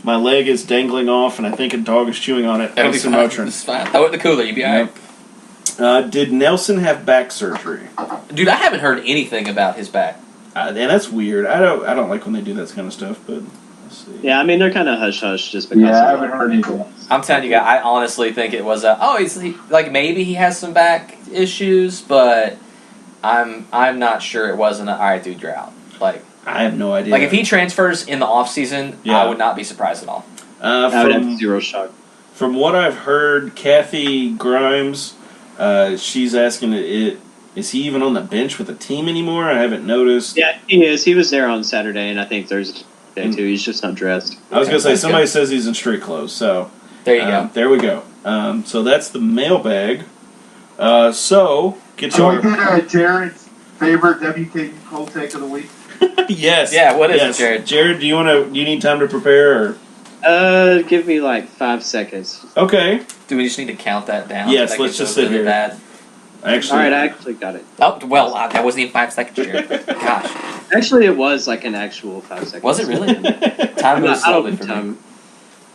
My leg is dangling off, and I think a dog is chewing on it. That'll be ice and fine. Motrin. It's fine. Throw it in the cooler. You'll be alright. Did Nelson have back surgery? Dude, I haven't heard anything about his back. And that's weird. I don't like when they do that kind of stuff, but let's see. Yeah, I mean they're kind of hush hush just because. Yeah, I haven't heard anything. I'm telling you guys, I honestly think it was maybe he has some back issues, but I'm not sure it wasn't alright, dude, you're out. Like, I have no idea. Like, if he transfers in the offseason, I would not be surprised at all. I would have zero shock. From what I've heard, Kathy Grimes, she's asking, is he even on the bench with the team anymore? I haven't noticed. Yeah, he is. He was there on Saturday, and I think Thursday too. He's just not dressed. I was going to say, somebody says he's in street clothes, so... There you go. There we go. So that's the mailbag. So, get So your... we did Jared's favorite WK cold take of the week. Yes. Yeah, what is it, Jared? Jared, do you need time to prepare, or... Give me like 5 seconds. Okay. Do we just need to count that down? Yes, let's just sit here. All right, I actually got it. Oh, well, that wasn't even 5 seconds, Jared. Gosh. Actually, it was like an actual 5 seconds. Was it really? Time moves slowly for me.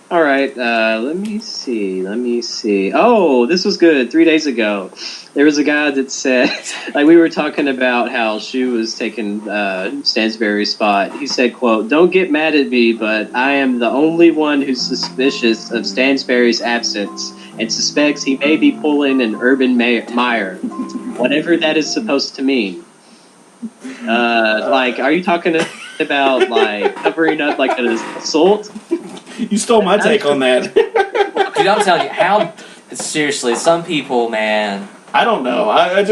All right, let me see. Oh, this was good. 3 days ago, there was a guy that said, like, we were talking about how Shu was taking Stansberry's spot. He said, quote, "Don't get mad at me, but I am the only one who's suspicious of Stansberry's absence and suspects he may be pulling an Urban Meyer, whatever that is supposed to mean." Like, are you talking about, like, covering up, like, an assault? You stole my take on that. Dude, I'm telling you, seriously, some people, man. I don't know. I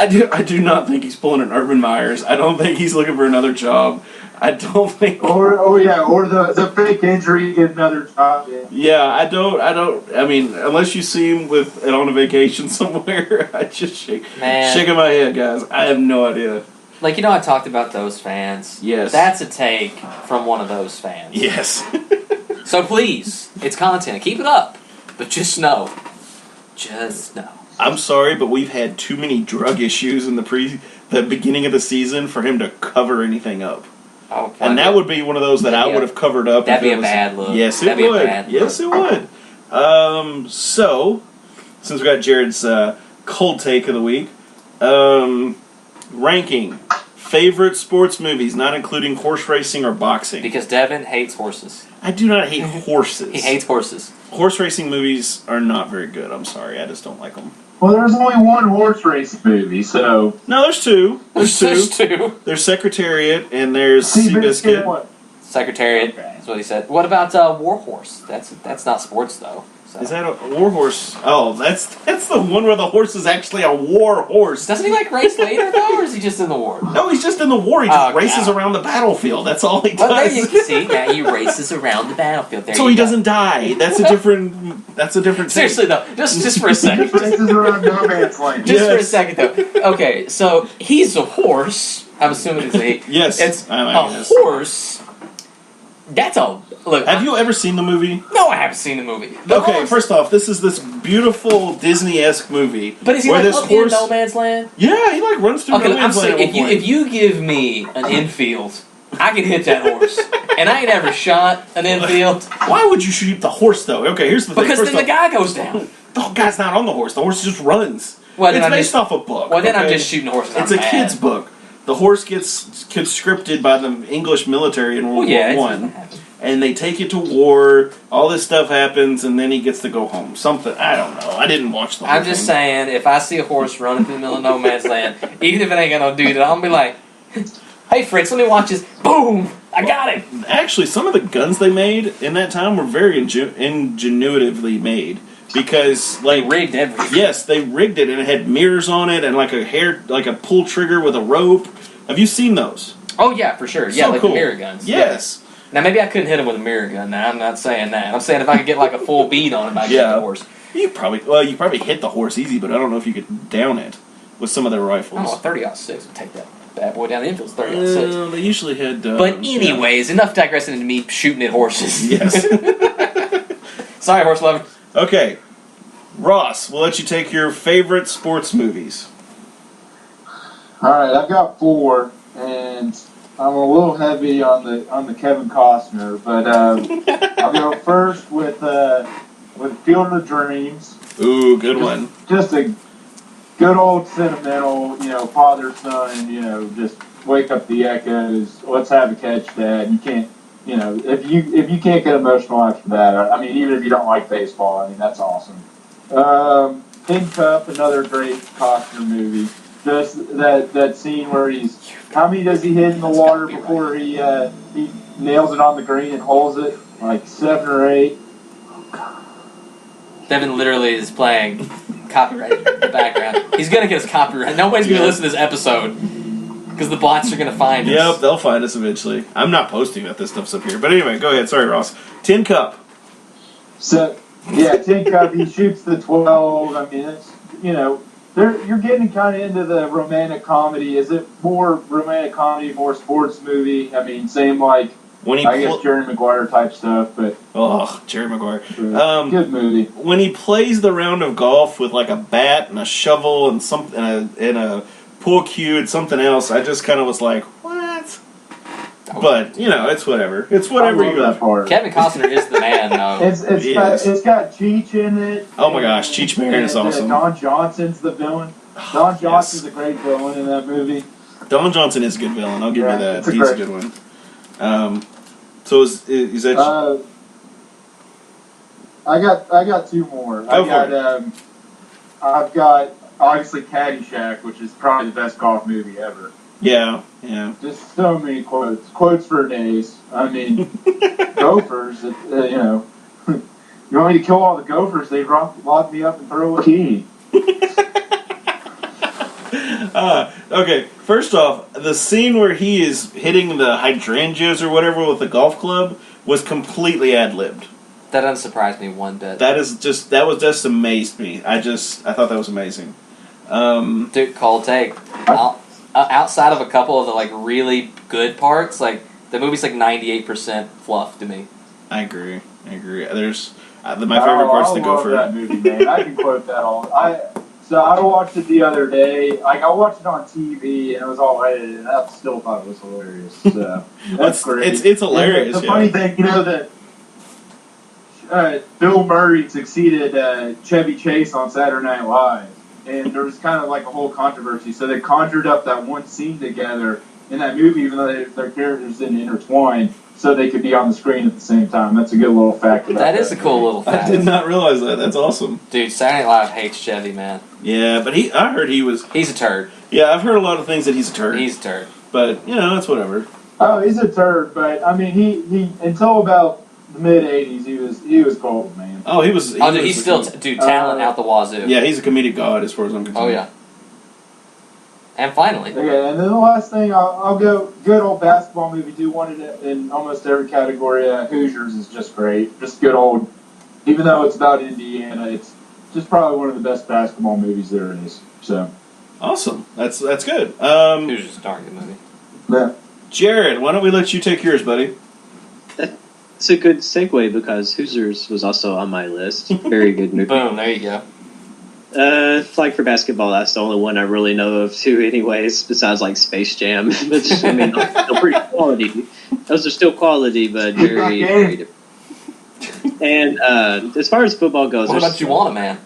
do not think he's pulling an Urban Myers. I don't think he's looking for another job. I don't think. Or the fake injury, get another job. Yeah, I don't. I mean, unless you see him on a vacation somewhere, I just shaking my head, guys. I have no idea. Like, you know, I talked about those fans. Yes. That's a take from one of those fans. Yes. So please, it's content. Keep it up. But just know. I'm sorry, but we've had too many drug issues in the beginning of the season for him to cover anything up. Oh, and that would be one of those that I would have covered up. That'd be a bad look. Yes, it would. Yes, it would. So, since we got Jared's cold take of the week, ranking favorite sports movies, not including horse racing or boxing. Because Devin hates horses. I do not hate horses. He hates horses. Horse racing movies are not very good. I'm sorry, I just don't like them. Well, there's only one horse racing movie, so... No, there's two. There's two. There's Secretariat and there's Seabiscuit. Secretariat is what he said. What about Warhorse? That's not sports, though. So. Is that a warhorse? Oh, that's the one where the horse is actually a war horse. Doesn't he like race later though, or is he just in the war? No, he's just in the war. He just races around the battlefield. That's all he does. Well, there you can see. Now he races around the battlefield. There so he doesn't die. That's a different. That's a different. Seriously though, just for a second. Races around no man's land. Just for a second though. Okay, so he's a horse. I'm assuming it's a yes. It's a horse. That's a look. Have you ever seen the movie? No, I haven't seen the movie. Okay, first off, this is this beautiful Disney-esque movie. But is he like up in no man's land? Yeah, he like runs through no man's land. If you give me an infield, I can hit that horse. And I ain't ever shot an infield. Why would you shoot the horse though? Okay, here's the thing. Because then the guy goes down. The guy's not on the horse. The horse just runs. Well, it's based off a book. Well, then I'm just shooting horses. It's a kid's book. The horse gets conscripted by the English military in World War One. And they take it to war, all this stuff happens, and then he gets to go home. Something, I don't know. I didn't watch the whole I'm just saying, if I see a horse running through the middle of no man's land, even if it ain't got no dude, I'm going to be like, hey, Fritz, let me watch this. Boom! I got him! Actually, some of the guns they made in that time were very ingenuitively made. Because, like... They rigged everything. Yes, they rigged it, and it had mirrors on it, and like a pull trigger with a rope. Have you seen those? Oh, yeah, for sure. Yeah, so like cool. the mirror guns. Yes. Yeah. Now, maybe I couldn't hit him with a mirror gun. Now, I'm not saying that. I'm saying if I could get like a full bead on him, I could hit the horse. You probably hit the horse easy, but I don't know if you could down it with some of their rifles. I don't know, 30-06 would take that bad boy down the infield. 30-06. They usually had... but anyways, enough digressing into me shooting at horses. Yes. Sorry, horse lover. Okay. Ross, we'll let you take your favorite sports movies. All right, I've got 4, and... I'm a little heavy on the Kevin Costner, but I'll go first with Field of Dreams. Ooh, good one. Just a good old sentimental, father son, just wake up the echoes. Let's have a catch, Dad. You can't, if you can't get emotional after that, I mean, even if you don't like baseball, I mean that's awesome. Tin Cup, another great Costner movie. Just that scene where how many does he hit in the water before he nails it on the green and holds it? Like 7 or 8. Devin literally is playing copyright in the background. He's going to get us copyright. Nobody's going to listen to this episode because the bots are going to find us. Yep, they'll find us eventually. I'm not posting that this stuff's up here. But anyway, go ahead. Sorry, Ross. Tin Cup. So, yeah, Tin Cup, he shoots the 12. I mean, it's, you're getting kind of into the romantic comedy. Is it more romantic comedy, more sports movie? I mean, same like, I guess Jerry Maguire type stuff, but... Oh, Jerry Maguire. Good movie. When he plays the round of golf with like a bat and a shovel and a pool cue and something else, I just kind of was like, what? But it's whatever. It's I whatever love you that part. Kevin Costner is the man, though. It's got Cheech in it. Oh my gosh, Cheech Marin is awesome. Don Johnson's the villain. Don Johnson's a great villain in that movie. Don Johnson is a good villain. I'll give you that. He's a good one. So is that? I got two more. I've got obviously Caddyshack, which is probably the best golf movie ever. Yeah. Just so many quotes for days. I mean, gophers. You want me to kill all the gophers? They lock me up and throw a key. Okay, first off, the scene where he is hitting the hydrangeas or whatever with the golf club was completely ad-libbed. That doesn't surprise me one bit. That was just amazed me. I thought that was amazing. Dude, cold take. Outside of a couple of the really good parts, the movie's 98% fluff to me. I agree. There's my favorite part's the gopher. I love that movie, man. I can quote that all. So I watched it the other day. I watched it on TV and it was all edited, and I still thought it was hilarious. So that's great. It's hilarious. The funny thing, that Bill Murray succeeded Chevy Chase on Saturday Night Live, and there was kind of a whole controversy. So they conjured up that one scene together in that movie, even though their characters didn't intertwine, so they could be on the screen at the same time. That's a good little fact. That is a cool little fact. I did not realize that. That's awesome. Dude, Saturday Night Live hates Chevy, man. Yeah, but I heard he was... He's a turd. Yeah, I've heard a lot of things that he's a turd. He's a turd. But, it's whatever. Oh, he's a turd, but, I mean, he until about the mid-'80s, he was gold, man. Oh, he's still... talent out the wazoo. Yeah, he's a comedic god as far as I'm concerned. Oh, yeah. And finally... Okay, and then the last thing, I'll go good old basketball movie. Do one in almost every category. Hoosiers is just great. Just good old... Even though it's about Indiana, it's just probably one of the best basketball movies there is. So... Awesome. That's good. Hoosiers is a darn good movie. Yeah. Jared, why don't we let you take yours, buddy? It's a good segue because Hoosiers was also on my list. Very good movie. Boom, there you go. For basketball, that's the only one I really know of too anyways, besides Space Jam. Which, I mean, those are still pretty quality. Those are still quality, but very, very different. And as far as football goes... What about Juwanna Man?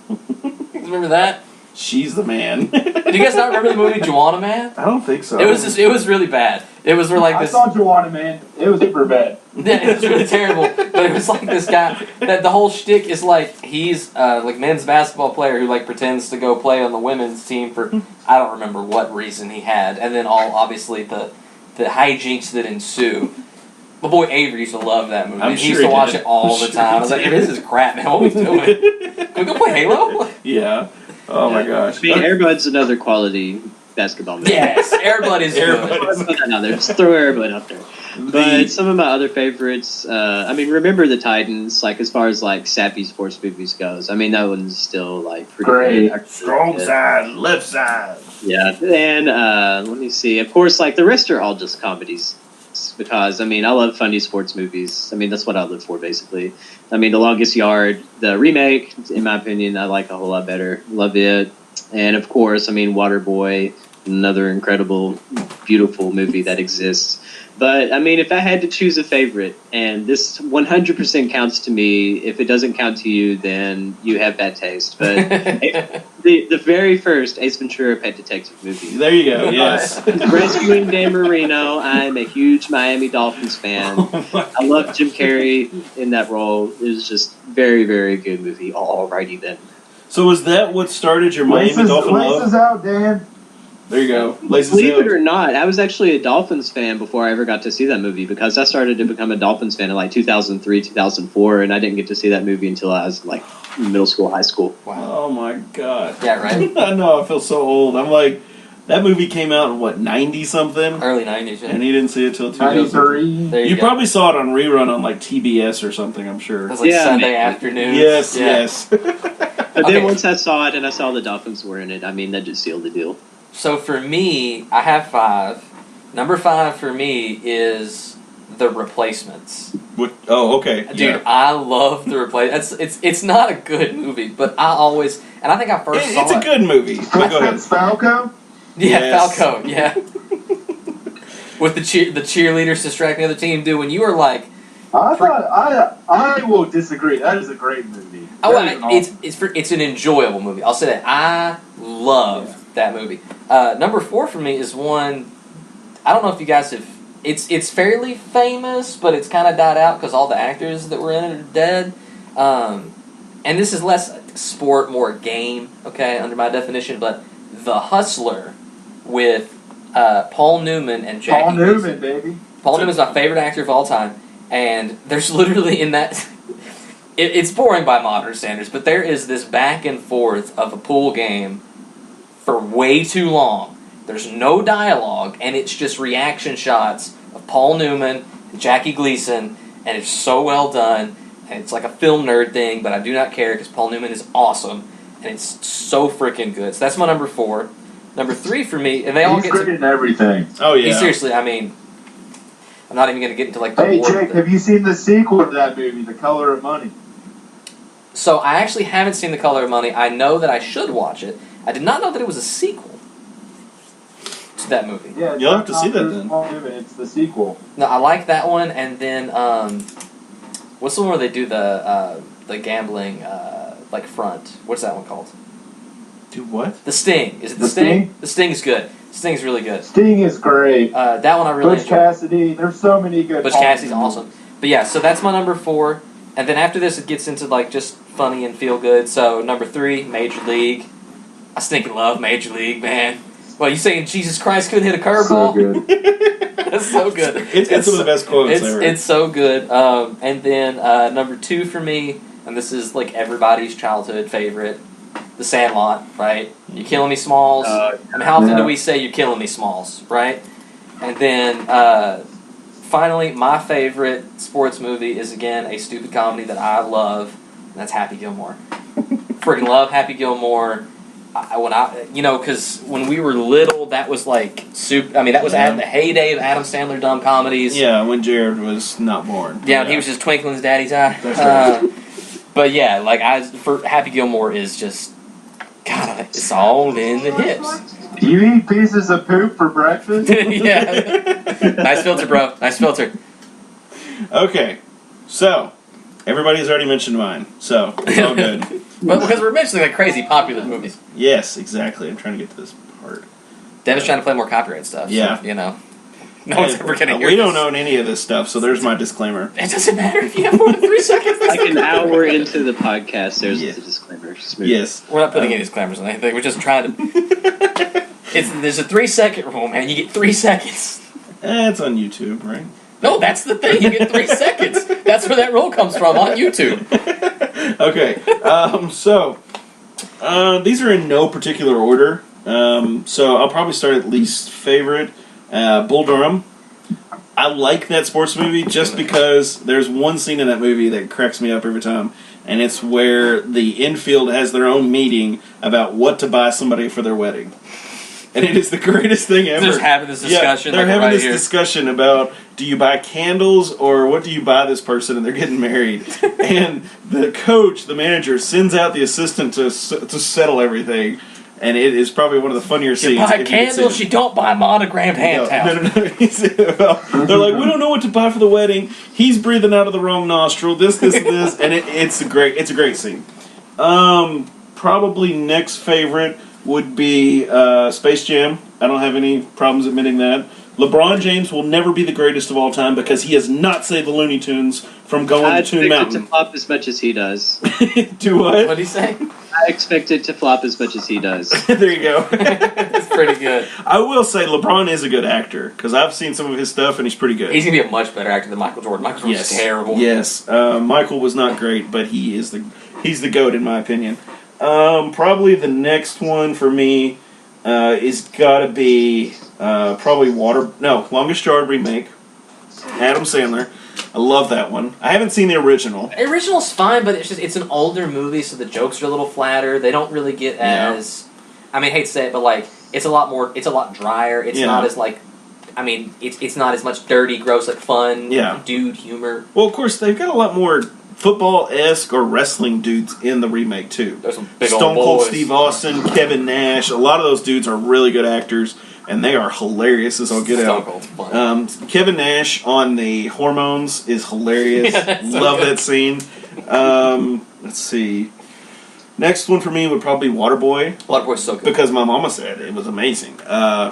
Remember that? She's the man. Do you guys not remember the movie Juwanna Man? I don't think so. It was really bad. It was where I saw Juwanna Man. It was super bad. Yeah, it was really terrible. But it was this guy that the whole shtick is he's men's basketball player who pretends to go play on the women's team for I don't remember what reason he had, and then obviously the hijinks that ensue. My boy Avery used to love that movie. He used to watch it all the time. I was like, this is crap, man. What are we doing? Can we go play Halo? Yeah. Oh my gosh. I mean, Air Bud's another quality basketball movie. Yes, Air Bud is good. Just throw Air Bud up there. But some of my other favorites, Remember the Titans, as far as sappy sports movies goes. I mean, that one's still pretty great. Good. Strong side, left side. Yeah, and let me see. Of course, the rest are all just comedies. Because, I love funny sports movies. That's what I live for, basically. The Longest Yard, the remake, in my opinion, I like a whole lot better. Love it. And, of course, Waterboy, another incredible, beautiful movie that exists. But, if I had to choose a favorite, and this 100% counts to me, if it doesn't count to you, then you have bad taste. But the very first Ace Ventura Pet Detective movie. There you go, yes. Rescuing Dan Marino. I'm a huge Miami Dolphins fan. I love Jim Carrey in that role. It was just very, very good movie. Alrighty then. So was that what started your Miami Dolphin love? Laces out, Dan. There you go. Believe it or not, I was actually a Dolphins fan before I ever got to see that movie because I started to become a Dolphins fan in 2003, 2004, and I didn't get to see that movie until I was in middle school, high school. Wow. Oh my god. Yeah, right? I know, I feel so old. I'm that movie came out in 90-something? Early 90s, yeah. And he didn't see it till 93. You probably saw it on rerun on TBS or something, I'm sure. It was Sunday afternoon. Yes. But then once I saw it and I saw the Dolphins were in it, that just sealed the deal. So for me, I have 5. Number 5 for me is The Replacements. Oh, okay. Dude, yeah. I love The Replacements. It's not a good movie, but I always... And I think I first saw it... It's a good movie. But go ahead. Falco? Yeah, Yes. Falco, yeah. with the cheerleaders distracting the other team. Dude, when you were like, I will disagree. That is a great movie. It's an enjoyable movie. I'll say that. I love that movie. Number 4 for me is one. I don't know if you guys have. It's fairly famous, but it's kind of died out because all the actors that were in it are dead. And this is less sport, more game. Okay, under my definition, but The Hustler with Paul Newman and Jackie. Paul Newman, baby. Paul Newman's my favorite actor of all time. And there's literally in that... it's boring by modern standards, but there is this back and forth of a pool game for way too long. There's no dialogue, and it's just reaction shots of Paul Newman and Jackie Gleason, and it's so well done. And it's like a film nerd thing, but I do not care because Paul Newman is awesome, and it's so freaking good. So that's my number 4. Number 3 for me, and they all He's great in everything. Oh, yeah. Seriously, I mean... I'm not even going to get into like the Hey, war Jake, have you seen the sequel to that movie, The Color of Money? So I actually haven't seen The Color of Money. I know that I should watch it. I did not know that it was a sequel to that movie. Yeah, You'll have to see that then. It's the sequel. No, I like that one. And then what's the one where they do the gambling like front? What's that one called? Do what? The Sting. Is it The Sting? The Sting is good. Sting's really good. Sting is great. That one I really Butch enjoy. Cassidy. There's so many good. Butch Cassidy's awesome. But yeah, so that's my number 4. And then after this, it gets into like just funny and feel good. So number 3, Major League. I stinking love Major League, man. Well, you saying Jesus Christ couldn't hit a curveball? So good. That's so good. It's some of the best quotes ever. It's so good. And then number 2 for me, and this is like everybody's childhood favorite, The Sandlot, right? You killing me, Smalls? And how often do we say you're killing me, Smalls, right? And then finally, my favorite sports movie is, again, a stupid comedy that I love, and that's Happy Gilmore. Freaking love Happy Gilmore. Because when we were little, that was like that was at the heyday of Adam Sandler dumb comedies. Yeah, when Jared was not born. Yeah, and he was just twinkling his daddy's eye. That's right. But yeah, for Happy Gilmore is just, God, it's all in the hips. Do you eat pieces of poop for breakfast? Yeah. Nice filter, bro. Nice filter. Okay, so everybody's already mentioned mine, so it's all good. But because we're mentioning like crazy popular movies. Yes, exactly. I'm trying to get to this part. Devin's trying to play more copyright stuff. Yeah. So, no one's ever going to hear We this. don't own any of this stuff, so there's my disclaimer. It doesn't matter if you have more than 3 seconds. Like an hour into the podcast, there's the disclaimer. Yes. We're not putting any disclaimers on anything. We're just trying to... There's a 3-second rule, man. You get 3 seconds. It's on YouTube, right? No, that's the thing. You get 3 seconds. That's where that rule comes from, on YouTube. Okay. So these are in no particular order. So I'll probably start at least favorite. Bull Durham. I like that sports movie just because there's one scene in that movie that cracks me up every time, and it's where the infield has their own meeting about what to buy somebody for their wedding. And it is the greatest thing ever. They're just having this discussion. Yeah, they're having right this here. discussion about, do you buy candles or what do you buy this person, and they're getting married. And the coach, the manager, sends out the assistant to settle everything. And it is probably one of the funnier scenes. You buy candles, you don't buy monogrammed hand towels. No. They're like, we don't know what to buy for the wedding. He's breathing out of the wrong nostril. This, and it's a great scene. Probably next favorite would be Space Jam. I don't have any problems admitting that. LeBron James will never be the greatest of all time because he has not saved the Looney Tunes from going to Toon Mountain. I expect it to flop as much as he does. Do what? What'd he say? I expect it to flop as much as he does. There you go. That's pretty good. I will say LeBron is a good actor because I've seen some of his stuff and he's pretty good. He's going to be a much better actor than Michael Jordan. Michael Jordan's terrible. Yes. Michael was not great, but he's the GOAT in my opinion. Probably the next one for me is got to be probably Longest Yard remake. Adam Sandler. I love that one. I haven't seen the original. The original's fine, but it's an older movie, so the jokes are a little flatter. They don't really get as... I mean, I hate to say it, but like it's a lot drier. It's not as like... I mean, it's not as much dirty, gross, like fun dude humor. Well, of course, they've got a lot more football-esque or wrestling dudes in the remake, too. There's some big Stone old Cold boys. Steve Austin, Kevin Nash. A lot of those dudes are really good actors. and they are hilarious as all get Stone out. Cold's fun. Kevin Nash on the hormones is hilarious. Love that scene. Let's see. Next one for me would probably be Waterboy. Waterboy's so good. Because my mama said it was amazing.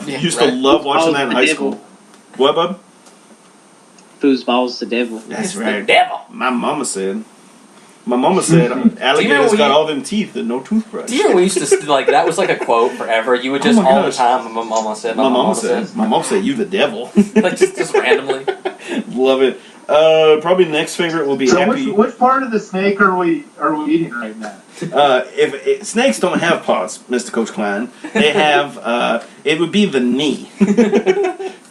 Used to right. love watching that in the high devil. school. What, bub? Foosball's the devil. That's It's right. the devil. My mama said. Alligators we- got all them teeth and no toothbrush. Do you remember we used to like that was like a quote forever? You would just Oh my all gosh. the time. My mama said. My mama said. My mom said, "You the devil." like just randomly. Love it. Probably next favorite will be So Happy. which part of the snake are we eating right now? Snakes don't have paws, Mr. Coach Klein. They have. It would be the knee.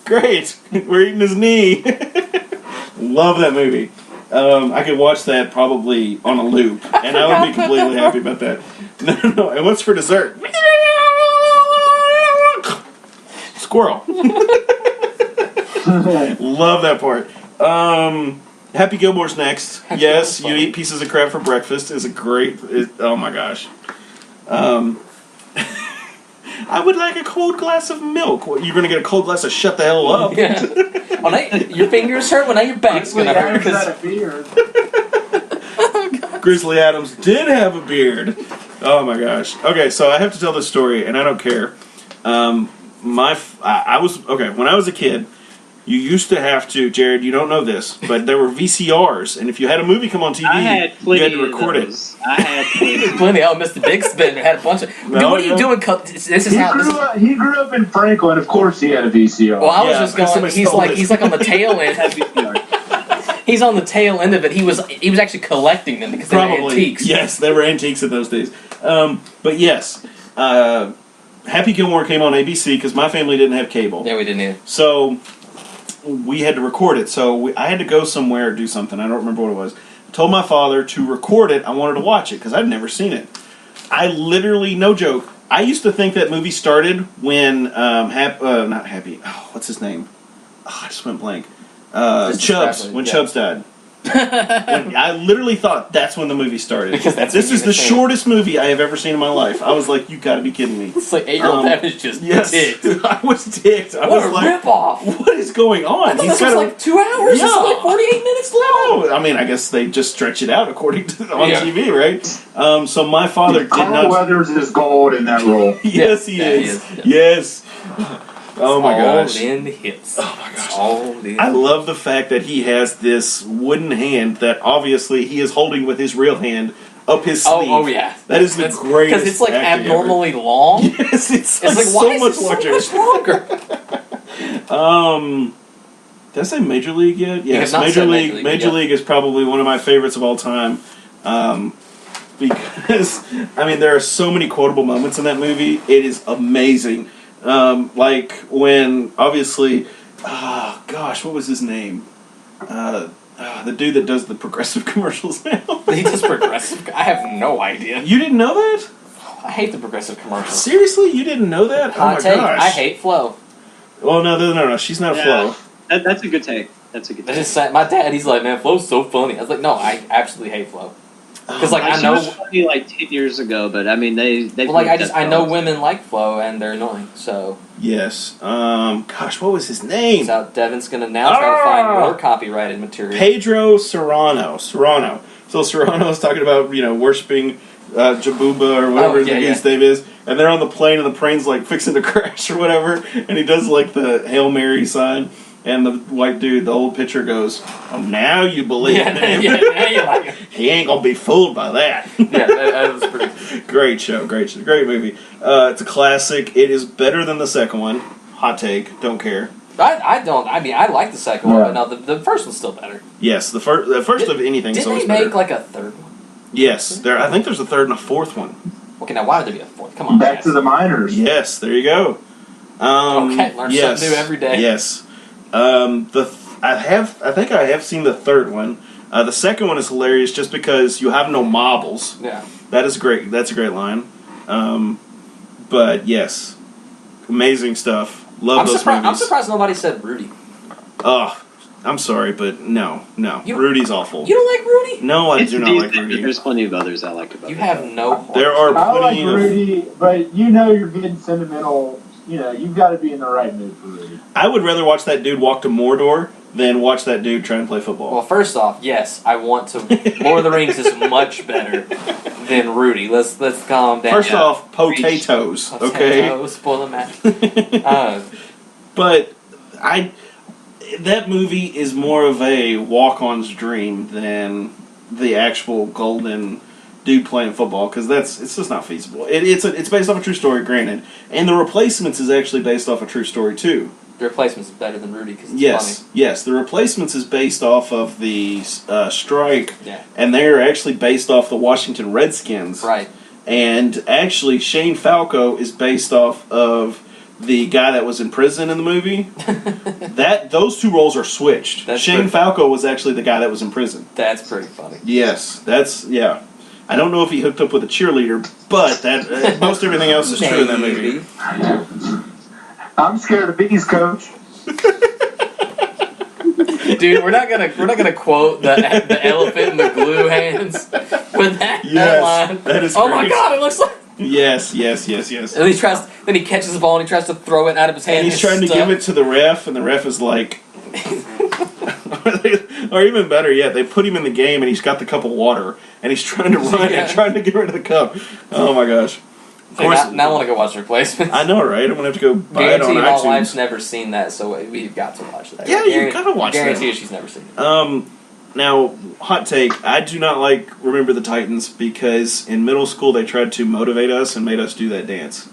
Great, we're eating his knee. Love that movie. I could watch that probably on a loop, and I would be completely happy about that. No. And what's for dessert? Squirrel. Love that part. Happy Gilmore's next. Yes, you eat pieces of crab for breakfast is a great. Oh my gosh. I would like a cold glass of milk. What, you're gonna get a cold glass of shut the hell up. Yeah. Oh, now your fingers hurt. Well, now your back's gonna hurt because a beard. Grizzly Adams did have a beard. Oh my gosh. Okay, so I have to tell this story, and I don't care. I was okay when I was a kid. You used to have to, Jared. You don't know this, but there were VCRs, and if you had a movie come on TV, I had you plenty had to record of it. those. I had plenty. plenty. Oh, Mr. Big Spender had a bunch of. Dude, No, what are you no. doing? This is how. He grew up in Franklin. Of course, he had a VCR. Well, I was Yeah, just because going. somebody He's stole like on the tail end. He's on the tail end of it. He was actually collecting them because they were Probably. antiques. Yes, they were antiques in those days. But yes, Happy Gilmore came on ABC because my family didn't have cable. Yeah, we didn't either. So we had to record it. So I had to go somewhere or do something. I don't remember what it was. I told my father to record it. I wanted to watch it because I'd never seen it. I literally, no joke, I used to think that movie started when, not Happy, what's his name? Oh, I just went blank. Chubbs, when Chubbs died. I literally thought that's when the movie started. Because that's this when is you the were saying. shortest movie I have ever seen in my life. I was like, you gotta be kidding me. It's like 8-year-old Devin is just Yes, ticked. I was ticked. I What was a like, ripoff! what is going on? This was like 2 hours. Yeah. It's like 48 minutes long. Oh, I mean, I guess they just stretch it out according to on Yeah. TV, right? So my father did Carl not. Weathers is gold in that role. Yes, he Yeah, is. he is. Yes. Oh my gosh. All in hits. Oh my gosh. All in. I love the fact that he has this wooden hand that obviously he is holding with his real hand up his sleeve. Oh yeah. That is the greatest. Because it's like acting abnormally long. ever. Yes, it's like It's like so why much is larger. it so much longer? Did I say Major League yet? Yes, have not Major said League. Major yet. League is probably one of my favorites of all time. Because I mean, there are so many quotable moments in that movie. It is amazing. Like when obviously, gosh, what was his name? The dude that does the Progressive commercials now. He does progressive. I have no idea. You didn't know that? I hate the progressive commercials. Seriously, you didn't know that? Oh my Hot take. gosh! I hate Flo. Well, no. She's not a Flo. That's a good take. That's a good That's take. just sad. My dad, he's like, man, Flo's so funny. I was like, no, I absolutely hate Flo. Because like I She know, was funny like 10 years ago, but I mean they. well, like I know women like Flo and they're annoying. So Yes. Gosh, what was his name? so Devin's gonna now try to find more copyrighted material. Pedro Serrano. So Serrano's talking about, worshiping Jabuba or whatever his name is, and they're on the plane and the plane's like fixing to crash or whatever, and he does like the Hail Mary sign, and the white dude, the old pitcher, goes, "Oh, now you believe Yeah, him. yeah, now you like it. He ain't gonna be fooled by that." Yeah, that was pretty. Great show, great movie. It's a classic. It is better than the second one. Hot take, don't care. I don't. I mean, I like the second one, Yeah. but no, the first one's still better. Yes, the first of anything is Didn't always they make better. like a third one? Yes, I think there's a third and a fourth one. Okay, now why would there be a fourth? Come on, Back guys. to the minors. Yes, there you go. Okay, learn something new every day. Yes. I think I have seen the third one. The second one is hilarious just because you have no marbles. Yeah. That is great. That's a great line. But yes, amazing stuff. Love those I'm movies. surprised nobody said Rudy. Oh, I'm sorry, but no. You- Rudy's awful. You don't like Rudy? No, I It's do not decent, like but Rudy. There's plenty of others I like about You it. have no heart. There are I like plenty of. Rudy, but you know you're getting sentimental you've got to be in the right mood for Rudy. I would rather watch that dude walk to Mordor than watch that dude try and play football. Well, first off, yes, I want to. Lord of the Rings is much better than Rudy. Let's calm down. First off, potatoes, okay? Potatoes, spoil the match. But that movie is more of a walk-on's dream than the actual golden dude playing football, because it's just not feasible. It's based off a true story, granted, and The Replacements is actually based off a true story too. The Replacements is better than Rudy because it's funny. Yes. The Replacements is based off of the strike, Yeah. and they're actually based off the Washington Redskins. Right. And actually, Shane Falco is based off of the guy that was in prison in the movie. Those two roles are switched. Shane Falco was actually the guy that was in prison. That's pretty funny. Yes, yeah. I don't know if he hooked up with a cheerleader, but that most everything else is true in that movie. I'm scared of bees, Coach. Dude, we're not gonna quote the elephant in the glue hands with that line. That is. Oh my God! It looks like. Yes. And then he catches the ball and he tries to throw it out of his hand. And he's trying to give it to the ref, and the ref is like. Or even better yet, they put him in the game and he's got the cup of water and he's trying to run and trying to get rid of the cup. Oh my gosh. Of course, now I want to go watch The Replacements. I know, right? I'm going to have to go buy it on Guarantee iTunes. my wife's never seen that, so we've got to watch that. Yeah, you've got to watch that. Guarantee she's never seen it. Now, hot take, I do not like Remember the Titans because in middle school they tried to motivate us and made us do that dance.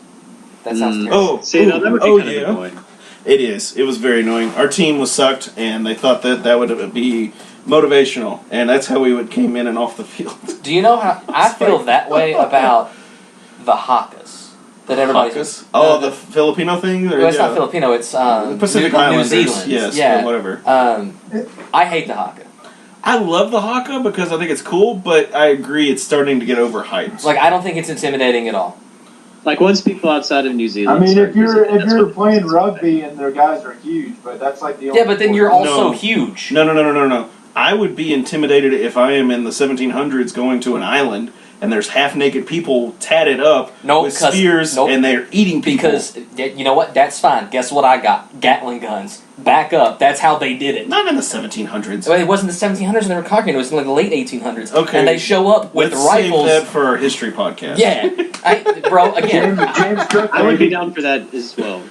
That sounds terrible. That would be kind of annoying. It is. It was very annoying. Our team was sucked, and they thought that would be motivational, and that's how we came in and off the field. Do you know how I feel that way about the Hakas? That everybody's the Filipino thing? Well, it's not Filipino. It's Pacific New Islanders. Zealand. Yes, yeah. whatever. I hate the Haka. I love the Haka because I think it's cool, but I agree it's starting to get overhyped. Like, I don't think it's intimidating at all. Like, once people outside of New Zealand. I mean, if you're playing rugby and their guys are huge, but that's like the only. Yeah, but then you're also huge. No. I would be intimidated if I am in the 1700s going to an island and there's half-naked people tatted up with spears and they're eating people. Because, you know what? That's fine. Guess what I got? Gatling guns. Back up. That's how they did it. Not in the 1700s. Well, it wasn't the 1700s when they were conquering. It was in like the late 1800s. Okay. And they show up with Let's rifles. Save that for our history podcast. Yeah. Bro, again. James Cook, I would be down for that as well.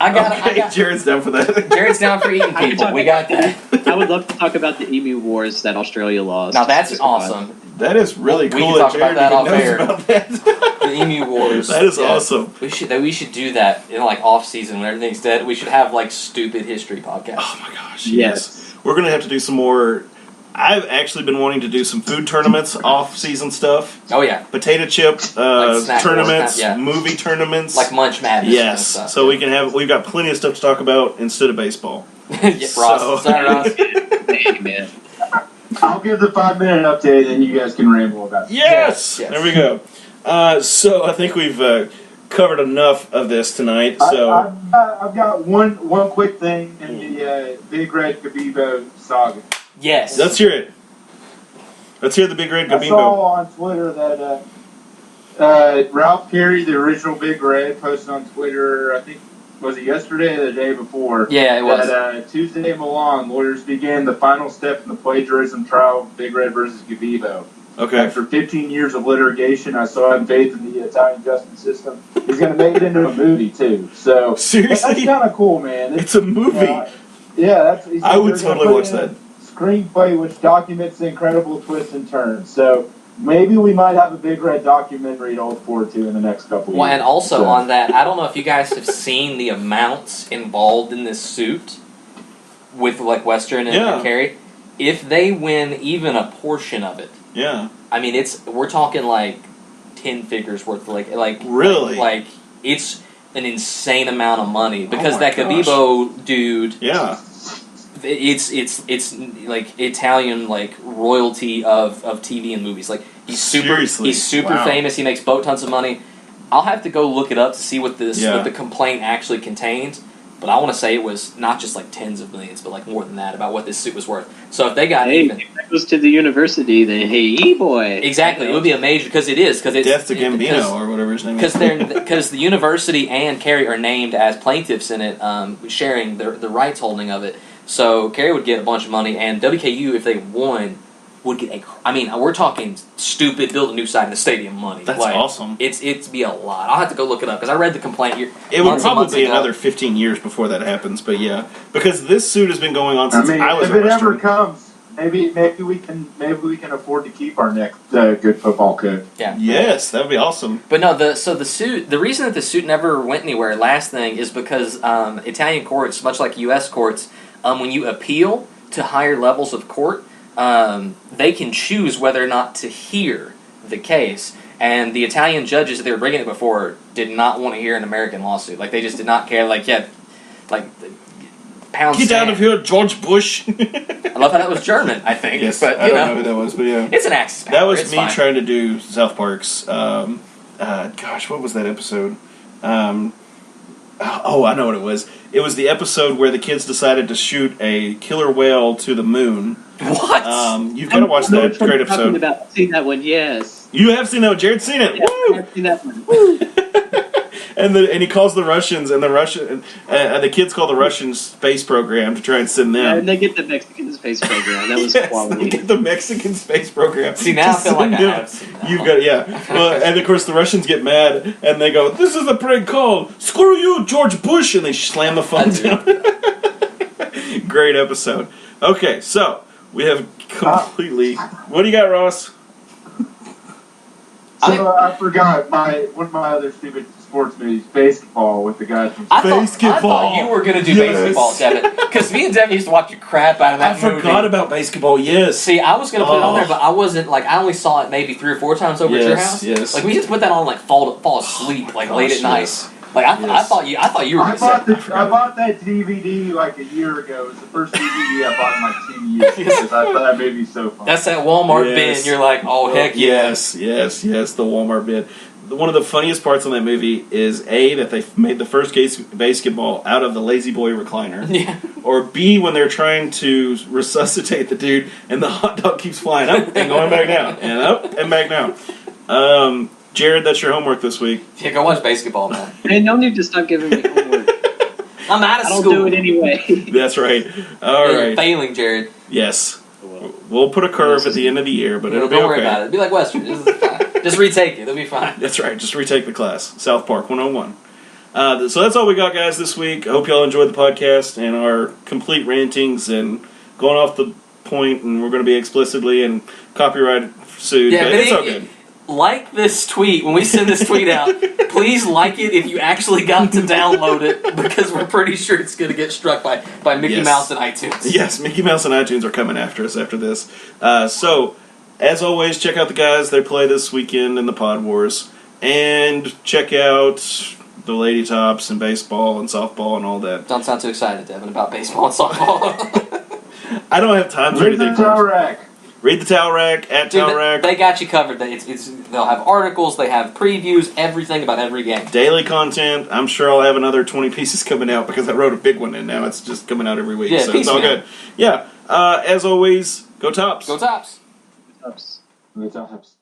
Jared's down for that. Jared's down for eating people. We got that. I would love to talk about the Emu Wars that Australia lost. Now that's awesome. That is really cool. We can talk Jared about that even knows off air. about that. The Emu Wars. That is awesome. We should do that in like off season when everything's dead. We should have like stupid history podcasts. Oh my gosh. Yes. We're gonna have to do some more. I've actually been wanting to do some food tournaments, off-season stuff. Oh yeah. Potato chip Like tournaments, yeah. movie tournaments, like Munch Madness. Yes. Kind of stuff. So we've got plenty of stuff to talk about instead of baseball. Ross. Sorry, Ross. Hey, man. I'll give the 5-minute update, and you guys can ramble about it. Yes! Yes. There we go. So I think we've covered enough of this tonight. So I've got one quick thing in the Big Red Gabebo saga. Yes. let's hear it. Let's hear the Big Red I Gabebo. saw on Twitter that Ralph Carey, the original Big Red, posted on Twitter, I think, was it yesterday or the day before? Yeah, it was. That Tuesday in Milan, lawyers began the final step in the plagiarism trial of Big Red versus Gabebo. Okay. After 15 years of litigation, I still have faith in the Italian justice system. He's going to make it into a movie, too. So Seriously? that's kind of cool, man. It's a movie. Yeah, I would totally watch that. Screenplay which documents the incredible twists and turns. So maybe we might have a Big Red documentary to look forward to in the next couple of years. Well, and also on that, I don't know if you guys have seen the amounts involved in this suit with like Western and Carey. If they win even a portion of it, I mean, we're talking like 10 figures worth, like really, like it's an insane amount of money because that Gabebo dude, it's like Italian like royalty of TV and movies. Like he's super famous. He makes boat tons of money. I'll have to go look it up to see what the complaint actually contains. but I want to say it was not just like tens of millions, but like more than that about what this suit was worth. So if they got even, if it goes to the university, then hey, boy, exactly, it would be a major because it's Death to Gambino or whatever his name is. Because the university and Carey are named as plaintiffs in it, sharing the rights holding of it. So Carey would get a bunch of money, and WKU, if they won, would get we're talking stupid build a new side in the stadium money. That's awesome. It'd be a lot. I'll have to go look it up because I read the complaint here. It would probably be another 15 years before that happens, but yeah, because this suit has been going on since I was if it ever comes, maybe we can afford to keep our next good football coach. Yeah. Yes, that would be awesome. But no, the suit. The reason that the suit never went anywhere. Last thing is because Italian courts, much like U.S. courts, when you appeal to higher levels of court, they can choose whether or not to hear the case. And the Italian judges that they were bringing it before did not want to hear an American lawsuit. Like, they just did not care. Like, pound Get sand. out of here, George Bush. I love how that was German, I think. Yes, but, I don't know who that was, but yeah. It's an Axis power. That was it's me fine. trying to do South Park's, gosh, what was that episode? Oh, I know what it was. It was the episode where the kids decided to shoot a killer whale to the moon. What? You've got to watch that. Great episode. I've seen that one, yes. You have seen that one. Jared's seen it. Yeah, Woo! I've seen that one. And he calls the Russians, and the kids call the Russian space program to try and send them. Yeah, and they get the Mexican space program. That was Yes, quality. they get the Mexican space program. See, now I to feel like send I them. have seen that You've one. got, yeah. Well, and of course the Russians get mad, and they go, "This is a prank call. Screw you, George Bush!" And they slam the phone down. Great episode. Okay, so we have completely. What do you got, Ross? So I forgot one of my other stupid sports movies, basketball, with the guys from. I thought Basketball. you were going to do Yes. basketball, Devin. Because me and Devin used to watch the crap out of that movie. I forgot about basketball. Yes. See, I was going to put it on there, but I wasn't, I only saw it maybe 3 or 4 times over at your house. Yes. Like, we just put that on, fall asleep, late at night. Yes. Like, I Yes. thought you were going to say. I bought that DVD like a year ago. It was the first DVD I bought in like 10 years because I thought that made me so fun. That's that Walmart Yes. bin. You're like, oh, heck yeah. Yes, the Walmart bin. One of the funniest parts on that movie is A, that they made the first basketball out of the Lazy Boy recliner. Yeah. Or B, when they're trying to resuscitate the dude and the hot dog keeps flying up and going back down. And up and back down. Jared, that's your homework this week. Yeah, go watch basketball, man. Man, no need to stop giving me homework. I'm out of I don't school. do it anyway. That's right. All You're right. failing, Jared. Yes. We'll put a curve at the end of the year, but it'll be Don't worry okay. about it. It'll be like Western. Just retake it. It'll be fine. That's right. Just retake the class. South Park 101. So that's all we got, guys, this week. I hope y'all enjoyed the podcast and our complete rantings and going off the point, and we're going to be explicitly and copyright sued, Yeah, but but it's all good. Like this tweet when we send this tweet out. Please like it if you actually got to download it, because we're pretty sure it's going to get struck by Mickey Yes. Mouse and iTunes. Yes, Mickey Mouse and iTunes are coming after us after this. So, as always, check out the guys. They play this weekend in the Pod Wars. And check out the Lady Tops and baseball and softball and all that. Don't sound too excited, Devin, about baseball and softball. I don't have time for Read the anything. towel rack. Read the Towel Rack, at Dude, Towel Rack. they got you covered. They'll have articles, they have previews, everything about every game. Daily content. I'm sure I'll have another 20 pieces coming out because I wrote a big one and now it's just coming out every week. Yeah, so it's all piecemeal. good. Yeah. As always, go Tops. Go Tops. Oops. Good times.